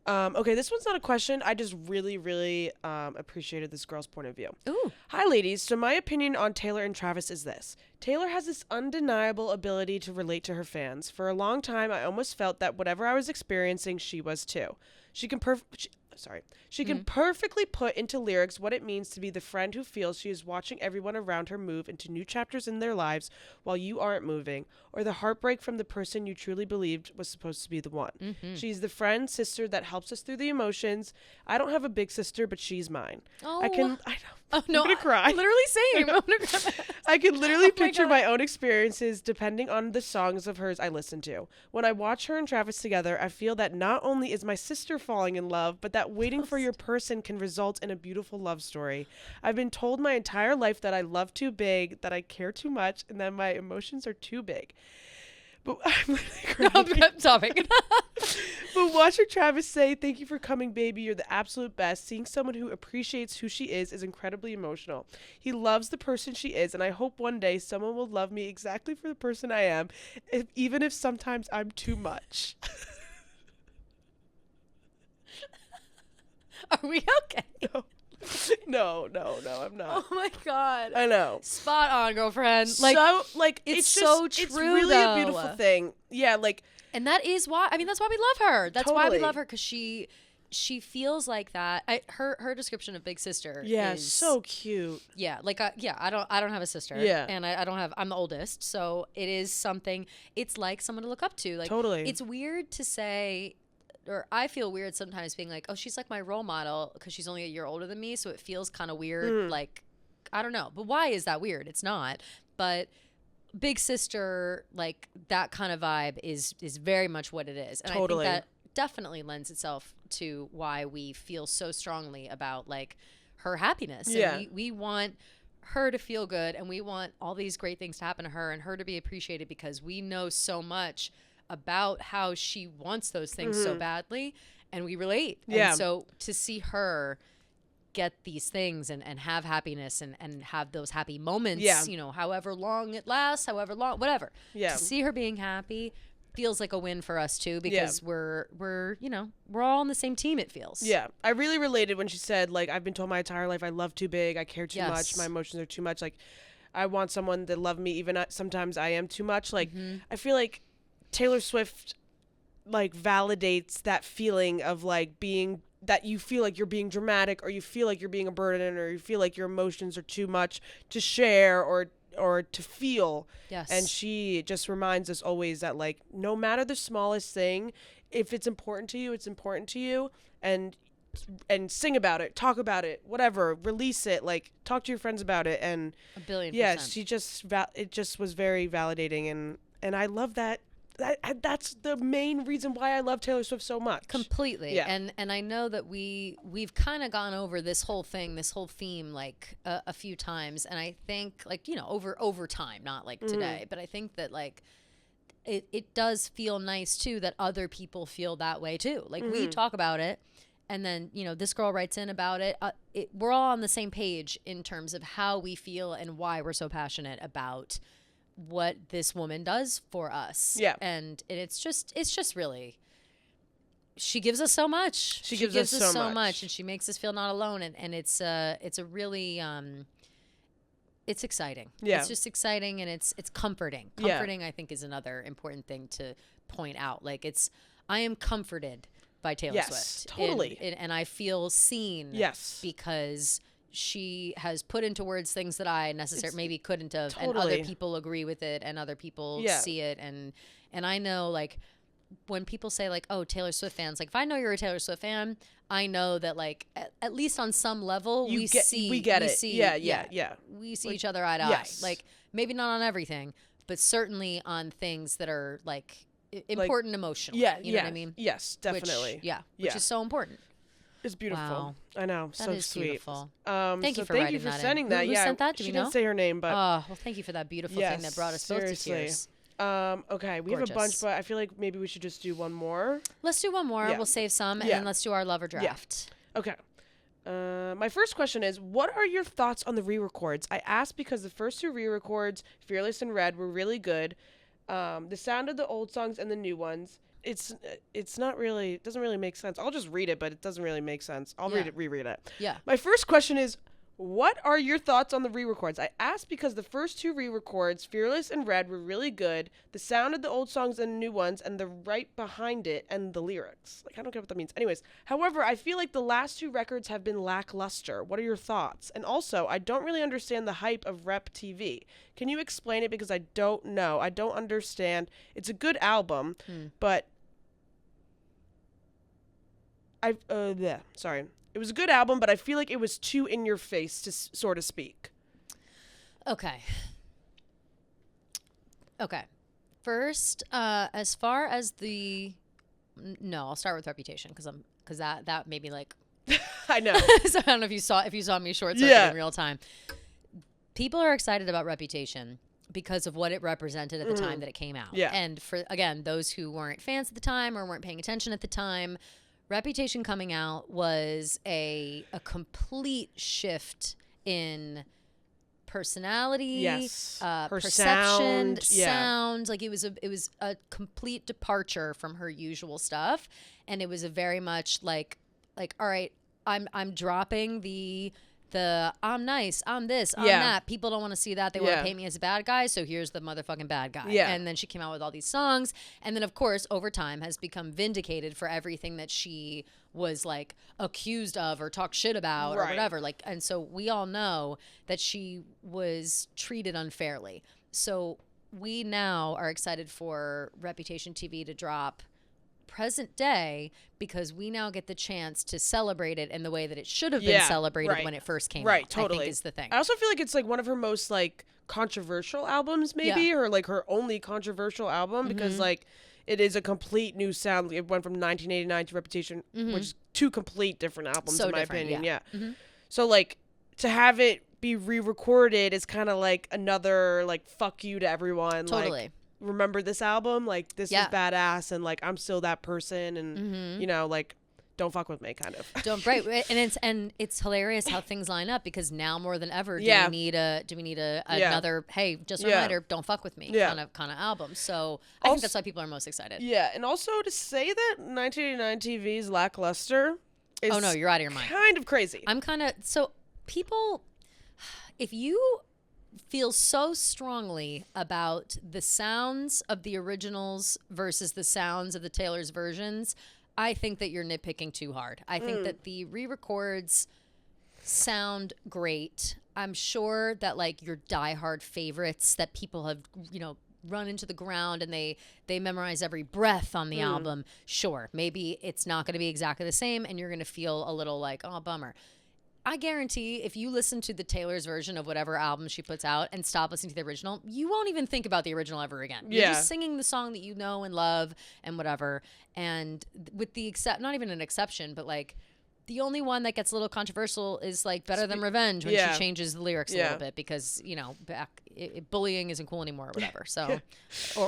Okay, this one's not a question. I just really, really appreciated this girl's point of view. Ooh. Hi, ladies. So my opinion on Taylor and Travis is this. Taylor has this undeniable ability to relate to her fans. For a long time, I almost felt that whatever I was experiencing, she was too. She can perfectly put into lyrics what it means to be the friend who feels she is watching everyone around her move into new chapters in their lives while you aren't moving, or the heartbreak from the person you truly believed was supposed to be the one. Mm-hmm. She's the friend, sister that helps us through the emotions. I don't have a big sister, but she's mine. Oh, I know. Oh no! I'm gonna cry. Literally same. I'm gonna cry. I can literally Oh my picture God. my own experiences depending on the songs of hers I listen to. When I watch her and Travis together, I feel that not only is my sister falling in love, but that waiting for your person can result in a beautiful love story. I've been told my entire life that I love too big, that I care too much, and that my emotions are too big. But I'm literally crying. I'm stopping. But watching Travis say, "Thank you for coming, baby. You're the absolute best." Seeing someone who appreciates who she is incredibly emotional. He loves the person she is, and I hope one day someone will love me exactly for the person I am, even if sometimes I'm too much. Are we okay? No, I'm not. Oh my God. I know. Spot on, girlfriend. It's so just, it's true, really though. a beautiful thing. Yeah, and that is why. I mean, that's why we love her. That's why we Totally. love her, because she feels like that. Her description of big sister. yeah, is, so cute. Yeah, I don't have a sister. Yeah. And I'm the oldest, so it is something. It's like someone to look up to. Like, Totally. It's weird to say. Or I feel weird sometimes being like, oh, she's like my role model because she's only a year older than me. So it feels kind of weird. Like, I don't know. But why is that weird? It's not. But big sister, like that kind of vibe is very much what it is. And Totally. I think that definitely lends itself to why we feel so strongly about like her happiness. Yeah. And we want her to feel good, and we want all these great things to happen to her and her to be appreciated, because we know so much about how she wants those things so badly, and we relate. Yeah. And so to see her get these things and have happiness and have those happy moments, Yeah. However long it lasts, whatever. Yeah. To see her being happy feels like a win for us too, because we're all on the same team, it feels. Yeah, I really related when she said, like, I've been told my entire life I love too big, I care too Yes. much, my emotions are too much. Like, I want someone to love me even sometimes I am too much. Like, I feel like Taylor Swift, like, validates that feeling of, like, being that you feel like you're being dramatic, or you feel like you're being a burden, or you feel like your emotions are too much to share or to feel. Yes. And she just reminds us always that, like, no matter the smallest thing, if it's important to you, it's important to you, and sing about it, talk about it, whatever, release it, like, talk to your friends about it. And 1,000,000,000%. yeah, she just it just was very validating, and I love that. That's the main reason why I love Taylor Swift so much. Completely. Yeah. And I know that we've kind of gone over this whole theme, like a few times. And I think, like, over time, not like today, but I think that, like, it does feel nice too that other people feel that way too. Like, we talk about it, and then, this girl writes in about it. We're all on the same page in terms of how we feel and why we're so passionate about what this woman does for us. Yeah. And it's just really, she gives us so much. She gives us so much. And she makes us feel not alone. And it's a really, it's exciting. Yeah. It's just exciting, and it's comforting. Yeah. Comforting, I think, is another important thing to point out. Like, I am comforted by Taylor Yes, Swift. totally. And I feel seen. Yes. Because she has put into words things that I necessarily maybe couldn't have, and Totally. other people agree with it, and other people Yeah. see it, and I know, like, when people say, like, oh, Taylor Swift fans, like, if I know you're a Taylor Swift fan, I know that, like, at least on some level, we get it. Yeah. We see Like, each other eye to yes. eye. Like, maybe not on everything, but certainly on things that are, like, important emotionally. Yeah, You know what I mean? Yes, definitely. Which is so important. It's beautiful. Wow. I know, That so is sweet. beautiful. Thank you for thank you writing for that in. sending that. Who Yeah, sent that? Do she we didn't know? say her name, but Oh, well, thank you for that beautiful thing that brought us both to seriously. tears. Okay, we have a bunch, Gorgeous. but I feel like maybe we should just do one more. Let's do one more. Yeah. We'll save some, and Yeah. then let's do our lover draft. Okay. My first question is, what are your thoughts on the re-records? I asked because the first two re-records, Fearless and Red, were really good. The sound of the old songs and the new ones, it's not really, it doesn't really make sense. I'll just read it, but it doesn't really make sense. I'll Yeah. reread it. Yeah. My first question is, what are your thoughts on the re-records? I asked because the first two re-records, Fearless and Red, were really good. The sound of the old songs and the new ones, and the right behind it, and the lyrics. Like, I don't get what that means. Anyways, however, I feel like the last two records have been lackluster. What are your thoughts? And also, I don't really understand the hype of Rep TV. Can you explain it? Because I don't know. I don't understand. It's a good album, but sorry. It was a good album, but I feel like it was too in your face, to sort of speak. Okay. First, as far as no, I'll start with Reputation because that made me like. I know. So I don't know if you saw me short circuit Yeah. in real time. People are excited about Reputation because of what it represented at the time that it came out. Yeah. And for, again, those who weren't fans at the time or weren't paying attention at the time, Reputation coming out was a complete shift in personality, Yes. Her perception, sound, yeah. sound. Like it was a complete departure from her usual stuff, and it was a very much like all right, I'm dropping the I'm nice, I'm this, I'm Yeah. that. People don't want to see that. They want Yeah. to paint me as a bad guy, so here's the motherfucking bad guy. Yeah. And then she came out with all these songs, and then of course over time has become vindicated for everything that she was like accused of or talked shit about or Right. whatever. Like, and so we all know that she was treated unfairly. So we now are excited for Reputation TV to drop present day because we now get the chance to celebrate it in the way that it should have been Yeah, celebrated right. when it first came Right, out. totally. I think is the thing. I also feel like it's like one of her most like controversial albums, maybe, or like her only controversial album Mm-hmm. because like it is a complete new sound. It went from 1989 to Reputation, which is two complete different albums So in my different, opinion. yeah. Yeah. So like to have it be re-recorded is kind of like another like fuck you to everyone. Totally. Like, remember this album? Like this Yeah. is badass, and like I'm still that person, and you know, like don't fuck with me, kind of. Right, and it's hilarious how things line up because now more than ever, Yeah. do we need another hey, just a reminder, don't fuck with me Yeah. kind of album. So I think Also- that's why people are most excited. Yeah, and also to say that 1989 TV's lackluster is Oh no, you're out of your mind. kind of crazy. I'm kind of so people. If you feel so strongly about the sounds of the originals versus the sounds of the Taylor's versions, I think that you're nitpicking too hard. I think that the re-records sound great. I'm sure that like your diehard favorites that people have, run into the ground and they memorize every breath on the album. Sure, maybe it's not going to be exactly the same and you're going to feel a little like, oh, bummer. I guarantee if you listen to the Taylor's version of whatever album she puts out and stop listening to the original, you won't even think about the original ever again. You're Yeah. just singing the song that you know and love and whatever. And with the not even an exception, but like the only one that gets a little controversial is like Better Than Revenge when Yeah. she changes the lyrics a Yeah. little bit because, bullying isn't cool anymore or whatever. So,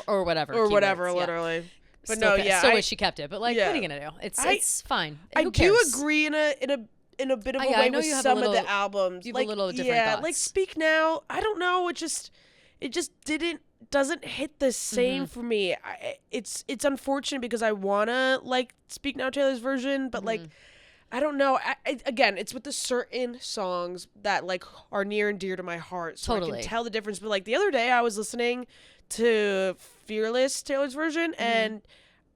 or whatever. or whatever, keywords, yeah. literally. But Still, no, yeah, still I, wish she kept it. But like, yeah. what are you gonna do? I- It's fine. I Who do cares? agree in a bit of a Yeah, I way know with you have a some of little- the albums. you have a like, little different yeah, thoughts. like Speak Now. I don't know. It just doesn't hit the same Mm-hmm. for me. It's unfortunate because I wanna like Speak Now Taylor's version, but like. Mm-hmm. I don't know. Again, it's with the certain songs that like are near and dear to my heart, so I Totally. can tell the difference. But like the other day, I was listening to Fearless Taylor's version, Mm-hmm. and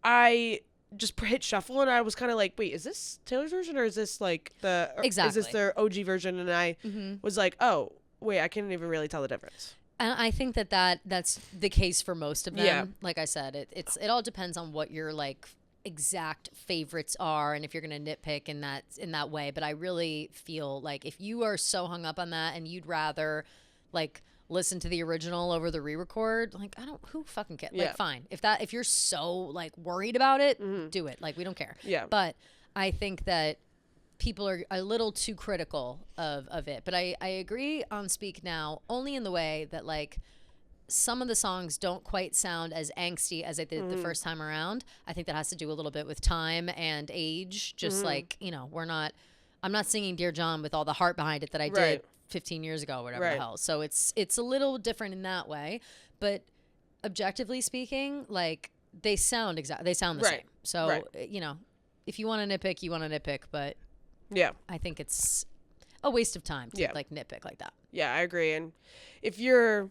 I just hit shuffle, and I was kind of like, wait, is this Taylor's version or is this like is this their OG version? And I was like, oh wait, I can't even really tell the difference. And I think that's the case for most of them. Yeah. Like I said, it all depends on what your like exact favorites are and if you're gonna nitpick in that way. But I really feel like if you are so hung up on that and you'd rather like listen to the original over the re-record, like who fucking cares? Yeah. Like fine. If you're so like worried about it, do it. Like we don't care. Yeah. But I think that people are a little too critical of it. But I agree on Speak Now only in the way that like some of the songs don't quite sound as angsty as they did the first time around. I think that has to do a little bit with time and age. Just like, I'm not singing Dear John with all the heart behind it that I did 15 years ago or whatever the hell. So it's a little different in that way, but objectively speaking, like they sound the same. So, if you want to nitpick, you want to nitpick, but yeah, I think it's a waste of time to like nitpick like that. Yeah, I agree. And if you're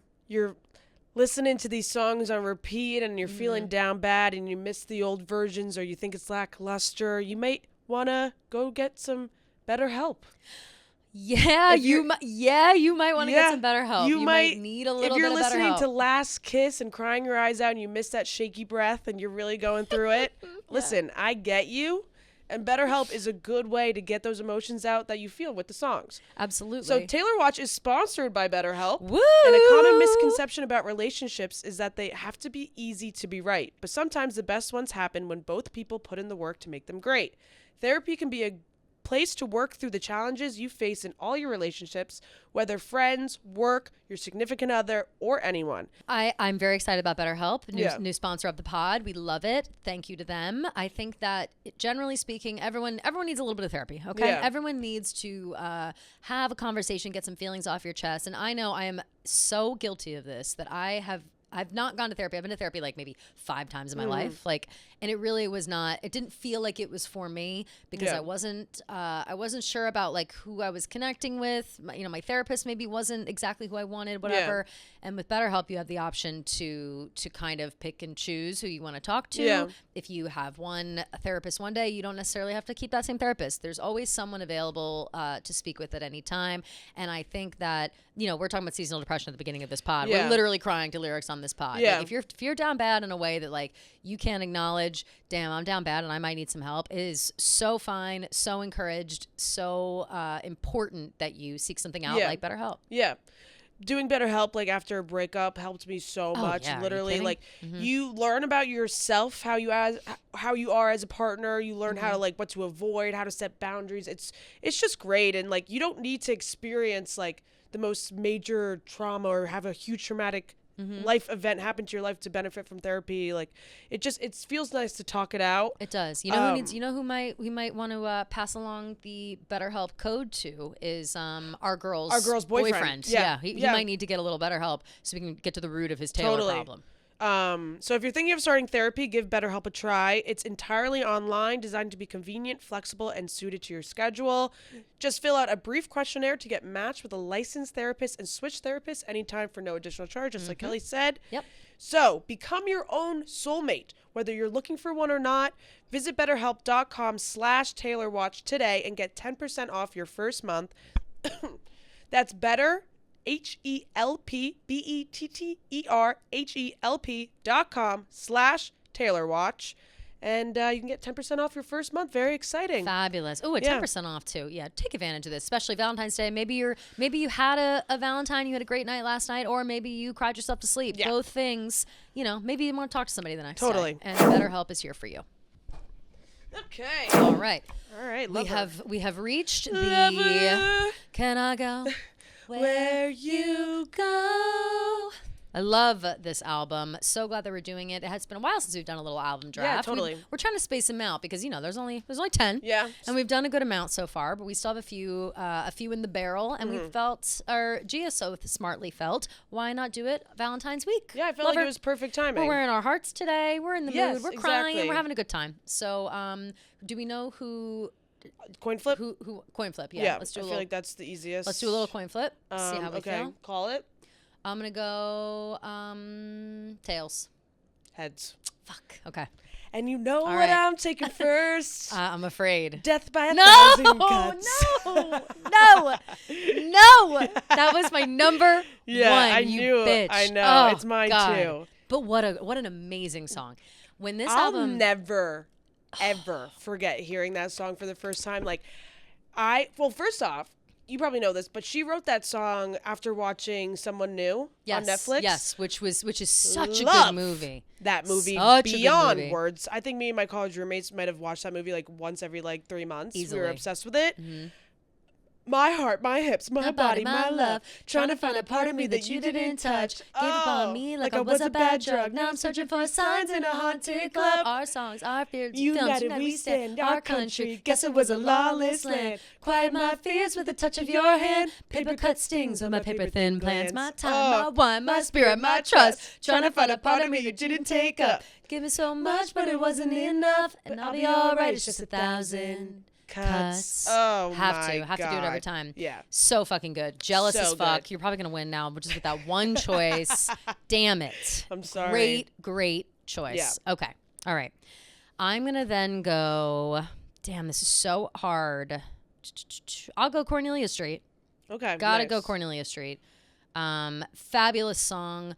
listening to these songs on repeat and you're feeling down bad and you miss the old versions or you think it's lackluster, you might want to go get some better help. Yeah, you might want to get some better help. You might need a little bit of better help. If you're listening to Last Kiss and crying your eyes out and you miss that shaky breath and you're really going through it, listen, I get you. And BetterHelp is a good way to get those emotions out that you feel with the songs. Absolutely. So Taylor Watch is sponsored by BetterHelp. Woo! And a common misconception about relationships is that they have to be easy to be right. But sometimes the best ones happen when both people put in the work to make them great. Therapy can be a place to work through the challenges you face in all your relationships, whether friends, work, your significant other, or anyone. I'm very excited about BetterHelp, new sponsor of the pod. We love it. Thank you to them. I think that generally speaking, everyone needs a little bit of therapy, okay? Yeah. Everyone needs to have a conversation, get some feelings off your chest. And I know I am so guilty of this that I've not gone to therapy. I've been to therapy like maybe 5 times in my life. And it really was not, it didn't feel like it was for me because I wasn't sure about like who I was connecting with. My therapist maybe wasn't exactly who I wanted, whatever. Yeah. And with BetterHelp, you have the option to kind of pick and choose who you want to talk to. Yeah. If you have a therapist one day, you don't necessarily have to keep that same therapist. There's always someone available to speak with at any time. And I think that, we're talking about seasonal depression at the beginning of this pod. Yeah. We're literally crying to lyrics on this pod. Yeah. Like, if you're down bad in a way that like you can't acknowledge, damn, I'm down bad and I might need some help, it is so fine, so encouraged, so important that you seek something out like BetterHelp. Yeah. Doing BetterHelp like after a breakup helped me so much. Yeah. Literally, like you learn about yourself, how you are as a partner. You learn how to like what to avoid, how to set boundaries. It's just great, and like you don't need to experience like the most major trauma or have a huge traumatic life event happen to your life to benefit from therapy. Like it feels nice to talk it out. It does. Who we might want to pass along the BetterHelp code to is our girl's boyfriend. Yeah. He might need to get a little BetterHelp so we can get to the root of his Taylor problem. So if you're thinking of starting therapy, give BetterHelp a try. It's entirely online, designed to be convenient, flexible, and suited to your schedule. Just fill out a brief questionnaire to get matched with a licensed therapist and switch therapists anytime for no additional charge, just like Kelly said. Yep. So become your own soulmate. Whether you're looking for one or not, visit BetterHelp.com/TaylorWatch today and get 10% off your first month. That's better. HelpBetterHelp.com/TaylorWatch. And you can get 10% off your first month. Very exciting. Fabulous. Oh, 10% off too. Yeah, take advantage of this, especially Valentine's Day. Maybe you had a Valentine, you had a great night last night, or maybe you cried yourself to sleep. Yeah. Both things, maybe you want to talk to somebody the next day. And BetterHelp is here for you. Okay. All right. We have reached the Can I Go Where You Go? I love this album. So glad that we're doing it. It has been a while since we've done a little album draft. Yeah, totally. We're trying to space them out because there's only 10. Yeah. And we've done a good amount so far, but we still have a few in the barrel, and we felt, or Gia so smartly felt, why not do it Valentine's week? Yeah, I felt like it was perfect timing. We're wearing our hearts today. We're in the mood. We're crying. We're having a good time. So, do we know who? Coin flip? Who coin flip? Yeah. Let's do I feel like that's the easiest. Let's do a little coin flip. See how we feel. Call it. I'm gonna go tails. Heads. Fuck. Okay. And you know what right. I'm taking first? I'm afraid. Death by a No, thousand cuts. no. That was my number Yeah, one. I you knew it. bitch. I know. Oh, It's mine God. too. But what an amazing song. When this I'll album, never, ever forget hearing that song for the first time. Like, first off, you probably know this, but she wrote that song after watching Someone New on Netflix. Yes, which is such a Love good movie. That movie Such a good beyond movie. words. I think me and my college roommates might have watched that movie like once every 3 months. We Easily. were obsessed with it. Mm-hmm. My heart, my hips, my body, my love. Trying to find a part of me that you didn't touch. Gave up on me like I was a bad drug. Now I'm searching for signs in a haunted club. Our songs, our fears, United we stand, our country. Guess it was a lawless land. Quiet my fears with the touch of your hand. Paper cut stings with my paper thin plans. My time, my wine, my spirit, my trust. Trying to find a part of me you didn't take up. Give me so much, but it wasn't enough. And I'll be alright. It's just 1,000 cuts. Oh, have my to do it every God. time. Yeah. So fucking good. Jealous So as fuck. good. You're probably gonna win now, but just with that one choice. Damn it. I'm sorry. Great choice. Okay. All right. I'm gonna then go. Damn, this is so hard. I'll go Cornelia Street. Okay. Gotta nice. go Cornelia Street. Fabulous song.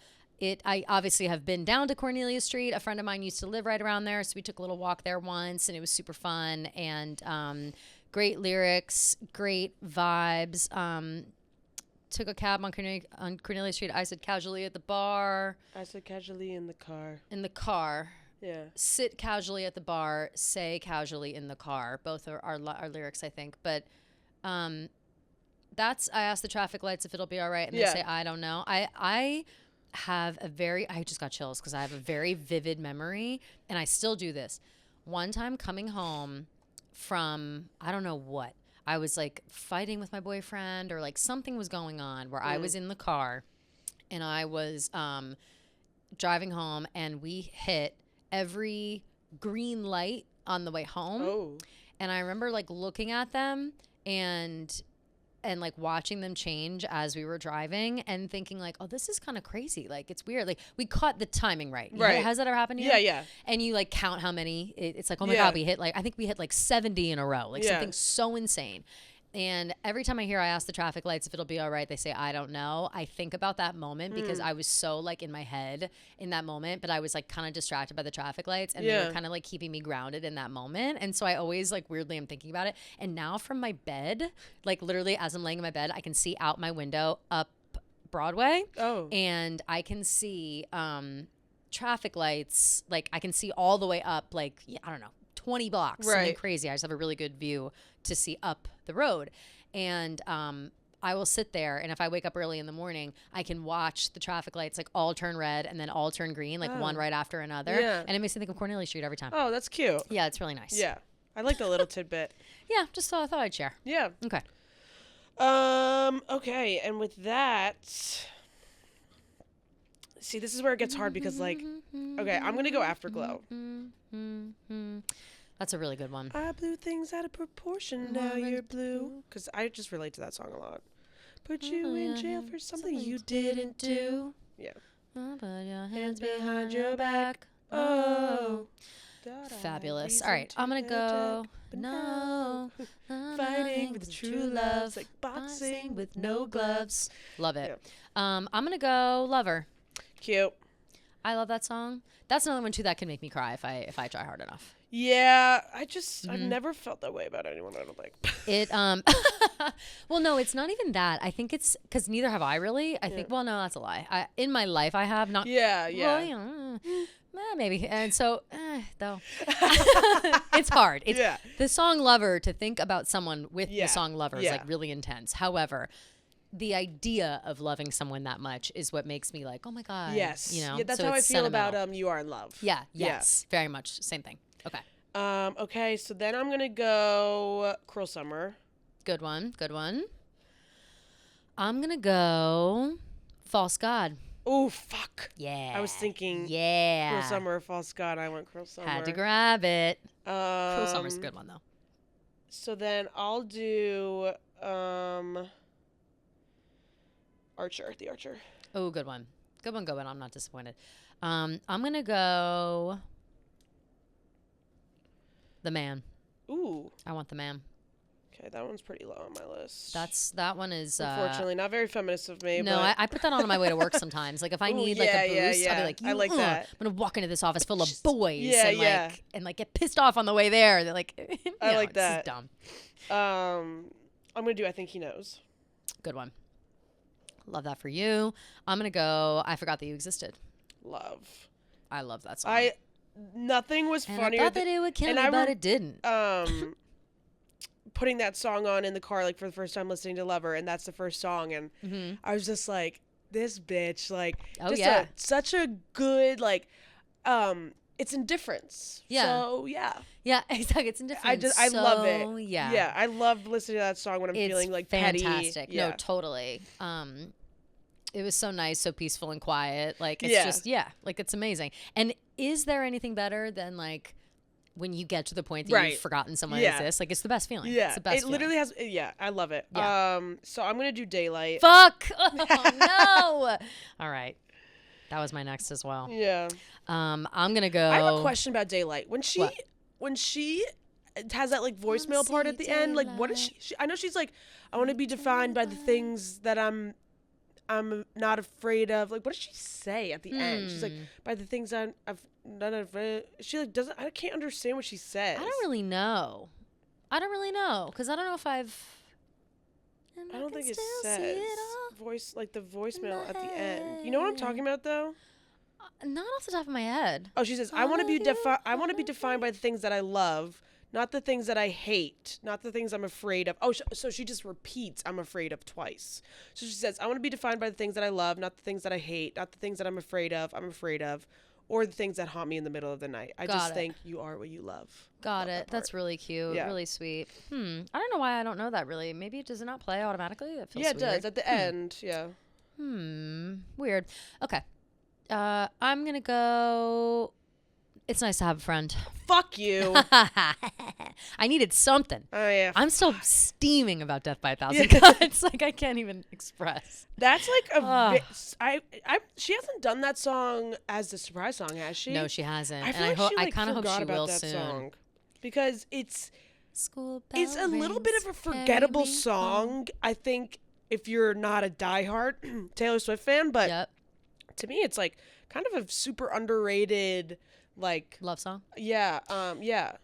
I obviously have been down to Cornelia Street. A friend of mine used to live right around there, so we took a little walk there once, and it was super fun. And great lyrics, great vibes. Took a cab on Cornelia Street. I said casually at the bar. I said casually in the car. In the car. Yeah. Sit casually at the bar. Say casually in the car. Both are our lyrics, I think. But that's, I asked the traffic lights if it'll be all right, and they say, I don't know. I just got chills because I have a very vivid memory, and I still do this. One time coming home from, I don't know what, I was like fighting with my boyfriend, or like something was going on where I was in the car, and I was driving home, and we hit every green light on the way home. Oh. And I remember like looking at them and like watching them change as we were driving and thinking like, oh, this is kind of crazy. Like, it's weird. Like, we caught the timing right. Right. Has that ever happened to you? Yeah, yeah. And you like count how many, it's like, oh my Yeah. God, I think we hit like 70 in a row. Like something so insane. And every time I ask the traffic lights if it'll be all right, they say, I don't know. I think about that moment because I was so like in my head in that moment, but I was like kind of distracted by the traffic lights, and they were kind of like keeping me grounded in that moment. And so I always like weirdly am thinking about it. And now from my bed, like literally as I'm laying in my bed, I can see out my window up Broadway. Oh. And I can see traffic lights. Like I can see all the way up, like, I don't know, 20 blocks, something Right. crazy. I just have a really good view to see up the road. And I will sit there, and if I wake up early in the morning, I can watch the traffic lights like all turn red and then all turn green, like one right after another. Yeah. And it makes me think of Cornelia Street every time. Oh, that's cute. Yeah, it's really nice. Yeah. I like the little tidbit. Yeah, just thought I'd share. Yeah. Okay. Okay, and with that, see, this is where it gets hard because, like, okay, I'm gonna go Afterglow. That's a really good one. I blew things out of proportion, now you're blue. Because I just relate to that song a lot. Put you in jail for something you didn't do. Yeah. Put your hands behind your back. Oh. Fabulous. All right, I'm going to go. No. Fighting with true love, like boxing with no gloves. Love it. I'm going to go Lover. Cute. I love that song. That's another one too that can make me cry if I try hard enough. Yeah, I've never felt that way about anyone, I don't think. It well, no, it's not even that. I think it's because neither have I really. I think, well, no, that's a lie. In my life, I have not. Yeah. Well, you know, maybe. And so, though, it's hard. It's the song Lover, to think about someone with the song Lover is like really intense. However, the idea of loving someone that much is what makes me like, oh my God. Yes. You know, Yeah, that's so how I it's feel sentimental. about You Are in Love. Yeah. Yes. Very much. Same thing. Okay. Okay, so then I'm gonna go Cruel Summer. Good one. Good one. I'm gonna go False God. Oh, fuck. Yeah. I was thinking Yeah. Cruel Summer or False God. I went Cruel Summer. Had to grab it. Cruel Summer's a good one though. So then I'll do Archer, The Archer. Oh, good one. Good one, good one. I'm not disappointed. I'm gonna go The Man. Ooh. I want The Man. Okay, that one's pretty low on my list. That one is unfortunately not very feminist of me. no. but I put that on my way to work sometimes. Like if I Ooh, need like a boost, I'll be like, I like that. I'm gonna walk into this office full of boys Yeah, and yeah. like and like get pissed off on the way there. They're like, I like this is that. dumb. I'm gonna do I Think He Knows. Good one. Love that for you. I'm gonna go. I Forgot That You Existed. Love. I love that song. Nothing was and funnier. I thought that it would kill and me, I but rem- it didn't. Putting that song on in the car like for the first time listening to Lover, and that's the first song, and I was just like, this bitch, like, Oh, just yeah. such a good like, it's indifference. Yeah. So yeah, Yeah, exactly. It's indifferent. I love it. Yeah. Yeah, I love listening to that song when I'm It's feeling like fantastic. petty. No, Yeah. totally. It was so nice, so peaceful and quiet. Like it's Yeah. just like it's amazing. And is there anything better than like when you get to the point that Right. you've forgotten someone Yeah. exists? Like it's the best feeling. Yeah, It's the best it feeling. literally has. Yeah, I love it. Yeah. So I'm gonna do Daylight. Fuck. Oh no. All right. That was my next as well. Yeah. I'm gonna go. I have a question about Daylight. When she What? has that like voicemail part at the end, like what is she? I know she's like, I want to be defined by the things that I'm not afraid of. Like, what does she say at the end? She's like, by the things I've not afraid. She like doesn't. I can't understand what she says. I don't really know because I don't know if I've. And I don't can think it still says see it all voice like the voicemail my at the end. You know what I'm talking about though? Not off the top of my head. Oh, she says, I want to be defined by the things that I love, not the things that I hate, not the things I'm afraid of. Oh, so she just repeats I'm afraid of twice. So she says, I want to be defined by the things that I love, not the things that I hate, not the things that I'm afraid of, or the things that haunt me in the middle of the night. I Got just it. think you are what you love. Got Love it. that That's part. really cute. Yeah. Really sweet. I don't know why I don't know that really. Maybe does it not play automatically? That feels Yeah, it weird. does. At the end, yeah. Weird. Okay. I'm gonna go. It's nice to have a friend. Fuck you. I needed something. Oh, yeah. I'm still steaming about Death by a Thousand Cuts. Like I can't even express. That's like Ugh. she hasn't done that song as the surprise song, has she? No, she hasn't. I feel and like I she kind of hope forgot she about will that soon. song because it's It's a little bit of a forgettable song. I think if you're not a diehard Taylor Swift fan, but Yep. to me it's like kind of a super underrated like Love song. yeah.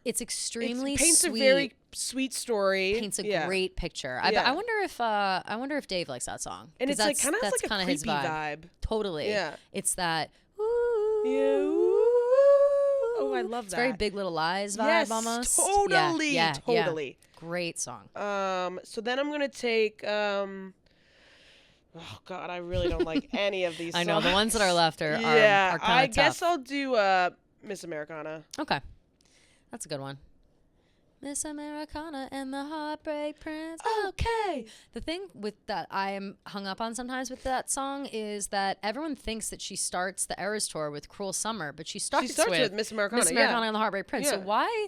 It's extremely It paints sweet. a very sweet story. Paints a Yeah. great picture. Yeah. I wonder if Dave likes that song. And 'Cause it's like that's- kind of that's like a kinda creepy his vibe. Totally. Yeah. It's that. Ooh. Yeah. Oh, I love It's that. very Big Little Lies vibe Yes, almost. totally, Yeah. totally. Great song. So then I'm gonna take oh god, I really don't like any of these songs. I know the ones that are left are yeah, kind of I tough. guess I'll do Miss Americana. Okay. That's a good one. Miss Americana and the Heartbreak Prince. Okay. The thing with that I am hung up on sometimes with that song is that everyone thinks that she starts the Eras tour with Cruel Summer, but she starts with Miss Americana. Miss Americana and the Heartbreak Prince. So Yeah. why?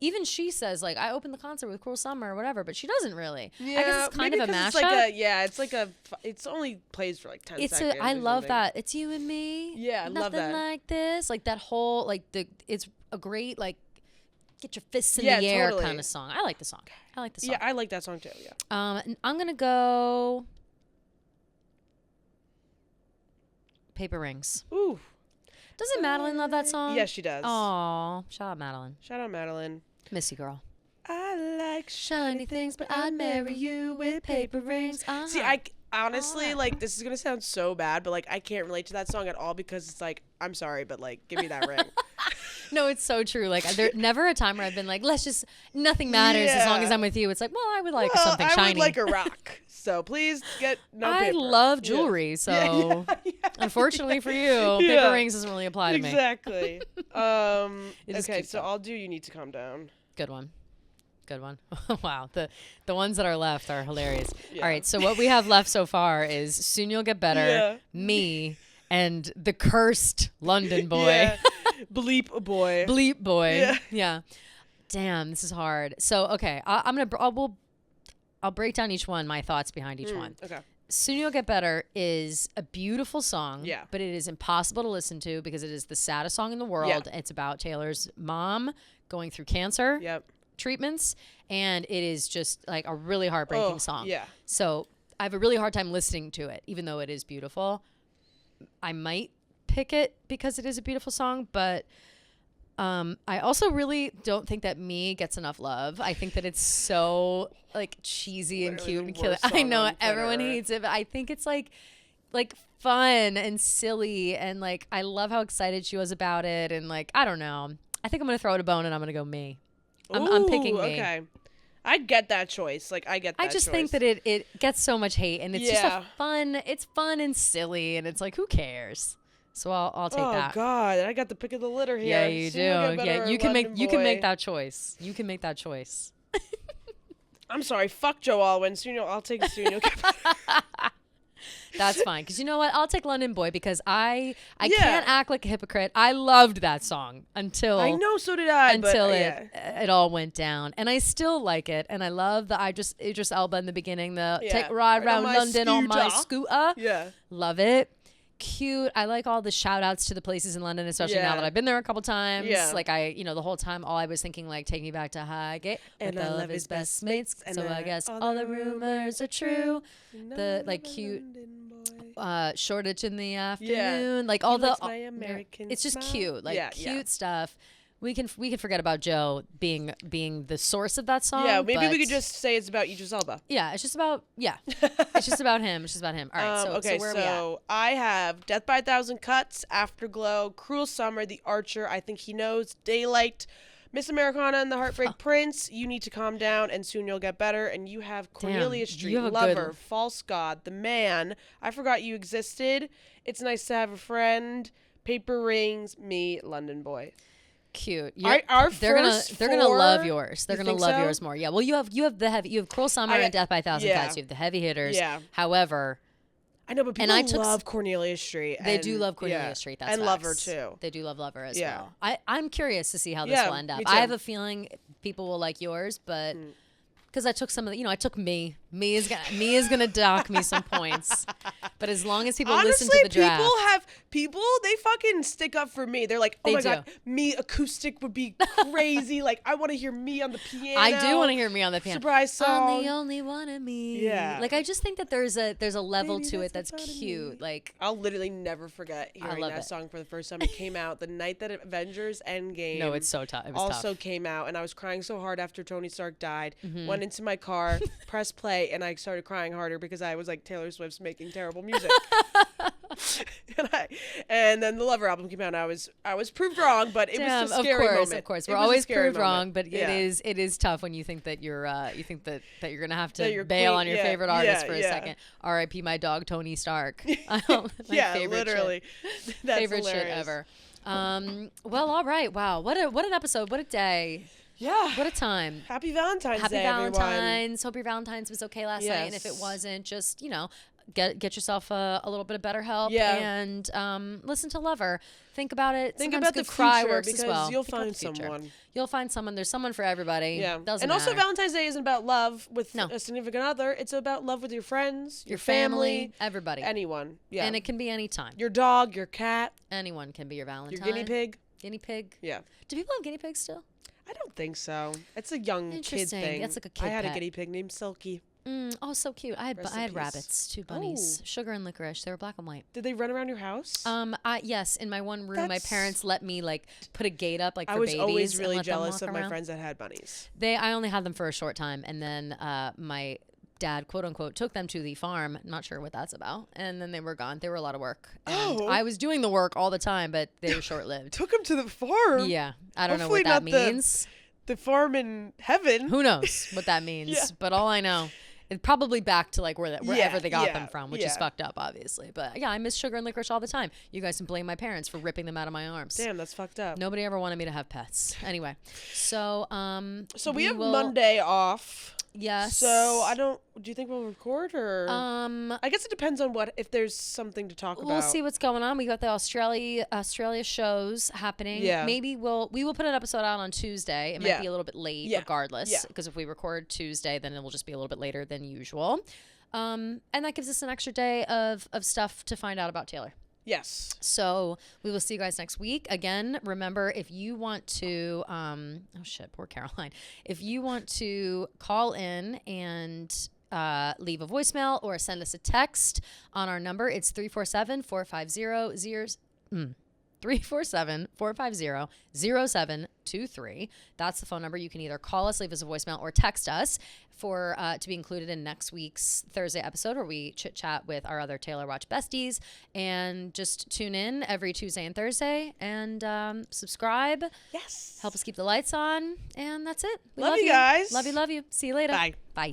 Even she says like I opened the concert with Cruel Summer or whatever, but she doesn't really. Yeah, I guess it's kind maybe of a 'cause mashup. it's like it's only plays for like 10 It's seconds. I or love something. that. It's you and me. Yeah, I love Nothing that. like this. Like that whole like it's a great like get your fists in Yeah, the air totally. kind of song. I like the song. I like the song. Yeah, I like that song too. Yeah. And I'm gonna go Paper Rings. Ooh. Doesn't Madeline love that song? Yes, she does. Aw, shout out Madeline. Shout out Madeline. Miss you, girl. I like Shiny things, but I'd marry you with paper rings. Uh-huh. See, honestly, like, this is gonna sound so bad, but like, I can't relate to that song at all because it's like, I'm sorry, but like, give me that ring. No, it's so true. Like, there's never a time where I've been like, nothing matters as long as Yeah. I'm with you. It's like, well, I would like Well, something I shiny. would like a rock, so please get no I paper. love Yeah. jewelry, so Yeah. unfortunately for you, Yeah. paper rings doesn't really apply to me. Exactly. It is Okay, cute, so though. I'll do You Need to Calm Down. Good one. Good one. Wow. The ones that are left are hilarious. Yeah. All right. So what we have left so far is Soon You'll Get Better, Yeah. me, and the cursed London boy. Yeah. Bleep a boy. Bleep boy. Yeah. Yeah. Damn, this is hard. So, okay. I'll break down each one, my thoughts behind each one. Okay. Soon You'll Get Better is a beautiful song, Yeah. but it is impossible to listen to because it is the saddest song in the world. It's about Taylor's mom going through cancer Yep. treatments, and it is just like a really heartbreaking song. Yeah. So I have a really hard time listening to it, even though it is beautiful. I might pick it because it is a beautiful song, but I also really don't think that Me gets enough love. I think that it's so like cheesy and Literally cute the and cute. worst I song know on everyone planet Earth. hates it, but I think it's like fun and silly, and like I love how excited she was about it, and like I don't know. I think I'm gonna throw it a bone and I'm gonna go Me. I'm picking Ooh, Me. Okay. I get that choice. Like I get that I just choice. think that it gets so much hate, and it's just Yeah. it's fun and silly, and it's like who cares? So I'll take oh that. God, I got the pick of the litter here. Yeah, you do. Soon you'll get better, Yeah, you can London make boy. that choice. You can make that choice. I'm sorry, fuck Joe Alwyn. Soon I'll take Soon you'll get better. That's fine, because you know what? I'll take London Boy because I Yeah. can't act like a hypocrite. I loved that song until I know, so did I. until but, it all went down, and I still like it, and I love the Idris Elba in the beginning. The Yeah. take a ride Right on around my London on my scooter. scooter. Yeah. Love it. Cute. I like all the shout outs to the places in London, especially now Yeah. that I've been there a couple times. Yeah. Like the whole time, all I was thinking, like, take me back to Highgate And with I all love of his his best best mates. and So I guess all the rumors are true. The like cute shortage in the afternoon, like all He the likes my American it's just smile. cute, like Yeah, cute yeah. stuff. We can forget about Joe being the source of that song. Yeah, maybe we but could just say it's about Idris Elba. yeah, it's just about it's just about him. It's just about him. All right, Okay, so where are we at? so I have Death by a Thousand Cuts, Afterglow, Cruel Summer, The Archer, I Think He Knows, Daylight, Miss Americana and the Heartbreak Prince, You Need to Calm Down, and Soon You'll Get Better. And you have Cornelia Street, you have a Lover, good- False God, The Man, I Forgot You Existed, It's Nice to Have a Friend, Paper Rings, Me, London Boy. Cute. Our they're first gonna love four- yours. They're You gonna think love so? yours more. Yeah. Well, you have Cruel Summer and Death by a Thousand yeah. Cuts. You have the heavy hitters. Yeah. However, I know, but people And I took love Cornelia Street. they and- do love Cornelia yeah, Street. That's and Lover facts. too. They do love Lover as Yeah. well. I'm curious to see how this Yeah, will end up. me I too. have a feeling people will like yours, but because I took some of the, I took Me. Me is gonna dock me some points. But as long as people listen Honestly, to the draft, they fucking stick up for Me. They're like, oh They my do. God, Me acoustic would be crazy. Like, I want to hear Me on the piano. I do want to hear Me on the piano. Surprise song. I'm the only one of me. Yeah. Like I just think that there's a level Baby, to it that's that's the fun of cute. me. Like I'll literally never forget hearing love that it. song for the first time. It came out the night that Avengers Endgame. no, it's so tough. It was also tough. came out, and I was crying so hard after Tony Stark died. Mm-hmm. Went into my car, pressed play, and I started crying harder because I was like, Taylor Swift's making terrible music. and then the Lover album came out, and I was proved wrong, but it was a scary moment. Of course, It we're was a always scary proved wrong, moment. but Yeah. it is tough when you think that you're you're gonna have That to you're bail queen- on your yeah, favorite artist yeah, for a yeah. second. R.I.P. my dog Tony Stark. My Yeah, favorite literally. shit. That's favorite shit hilarious. ever. Well, all right. Wow, what an episode. What a day. Yeah. What a time. Happy Valentine's Happy Day, everyone. Valentine's. Hope your Valentine's was okay last night. And if it Yes. wasn't, just, get yourself a little bit of better help. Yeah. And listen to Lover. Think about it. Think Sometimes about the good cry future works because as well. you'll Think about find the future. someone. You'll find someone. There's someone for everybody. Yeah. Doesn't And also matter. Valentine's Day isn't about love with No. a significant other. It's about love with your friends, your family, everybody. anyone. Yeah. And it can be any time. Your dog, your cat, Anyone can be your Valentine. your guinea pig. Guinea pig. Yeah. Do people have guinea pigs still? I don't think so. It's a young kid Interesting. thing. That's like a kid I had pet. a guinea pig named Silky. Oh, so cute. I Rest in had peace. rabbits, 2 bunnies, Oh. sugar and licorice. They were black and white. Did they run around your house? Yes, in my one room, my That's- parents let me like put a gate up like for I was babies. always and really let them jealous walk of my around. friends that had bunnies. I only had them for a short time, and then my dad, quote unquote, took them to the farm. Not sure what that's about. And then they were gone. They were a lot of work. And Oh. I was doing the work all the time, but they were short lived. Took him to the farm. Yeah, I don't know Hopefully what that not the- means. The farm in heaven. Who knows what that means? Yeah. But all I know. It's probably back to like wherever Yeah, they got yeah, them from, which is yeah. fucked up, obviously. But yeah, I miss sugar and licorice all the time. You guys can blame my parents for ripping them out of my arms. Damn, that's fucked up. Nobody ever wanted me to have pets. Anyway, so So we have will- Monday off. Yes. So do you think we'll record or? I I guess it depends on if there's something to talk about. we'll see what's going on. We got the Australia shows happening. Yeah. Maybe we will put an episode out on Tuesday. It might Yeah. be a little bit late, Yeah. regardless, Yeah. because if we record Tuesday, then it will just be a little bit later than usual. And that gives us an extra day of stuff to find out about Taylor. Yes. So we will see you guys next week. Again, remember, if you want to, oh shit, poor Caroline. If you want to call in and leave a voicemail or send us a text on our number, it's 347-450-0723. That's the phone number. You can either call us, leave us a voicemail, or text us for to be included in next week's Thursday episode where we chit chat with our other Taylor Watch besties. And just tune in every Tuesday and Thursday and subscribe. Yes. Help us keep the lights on. And that's it. We Love you guys. Love you. See you later. Bye. Bye.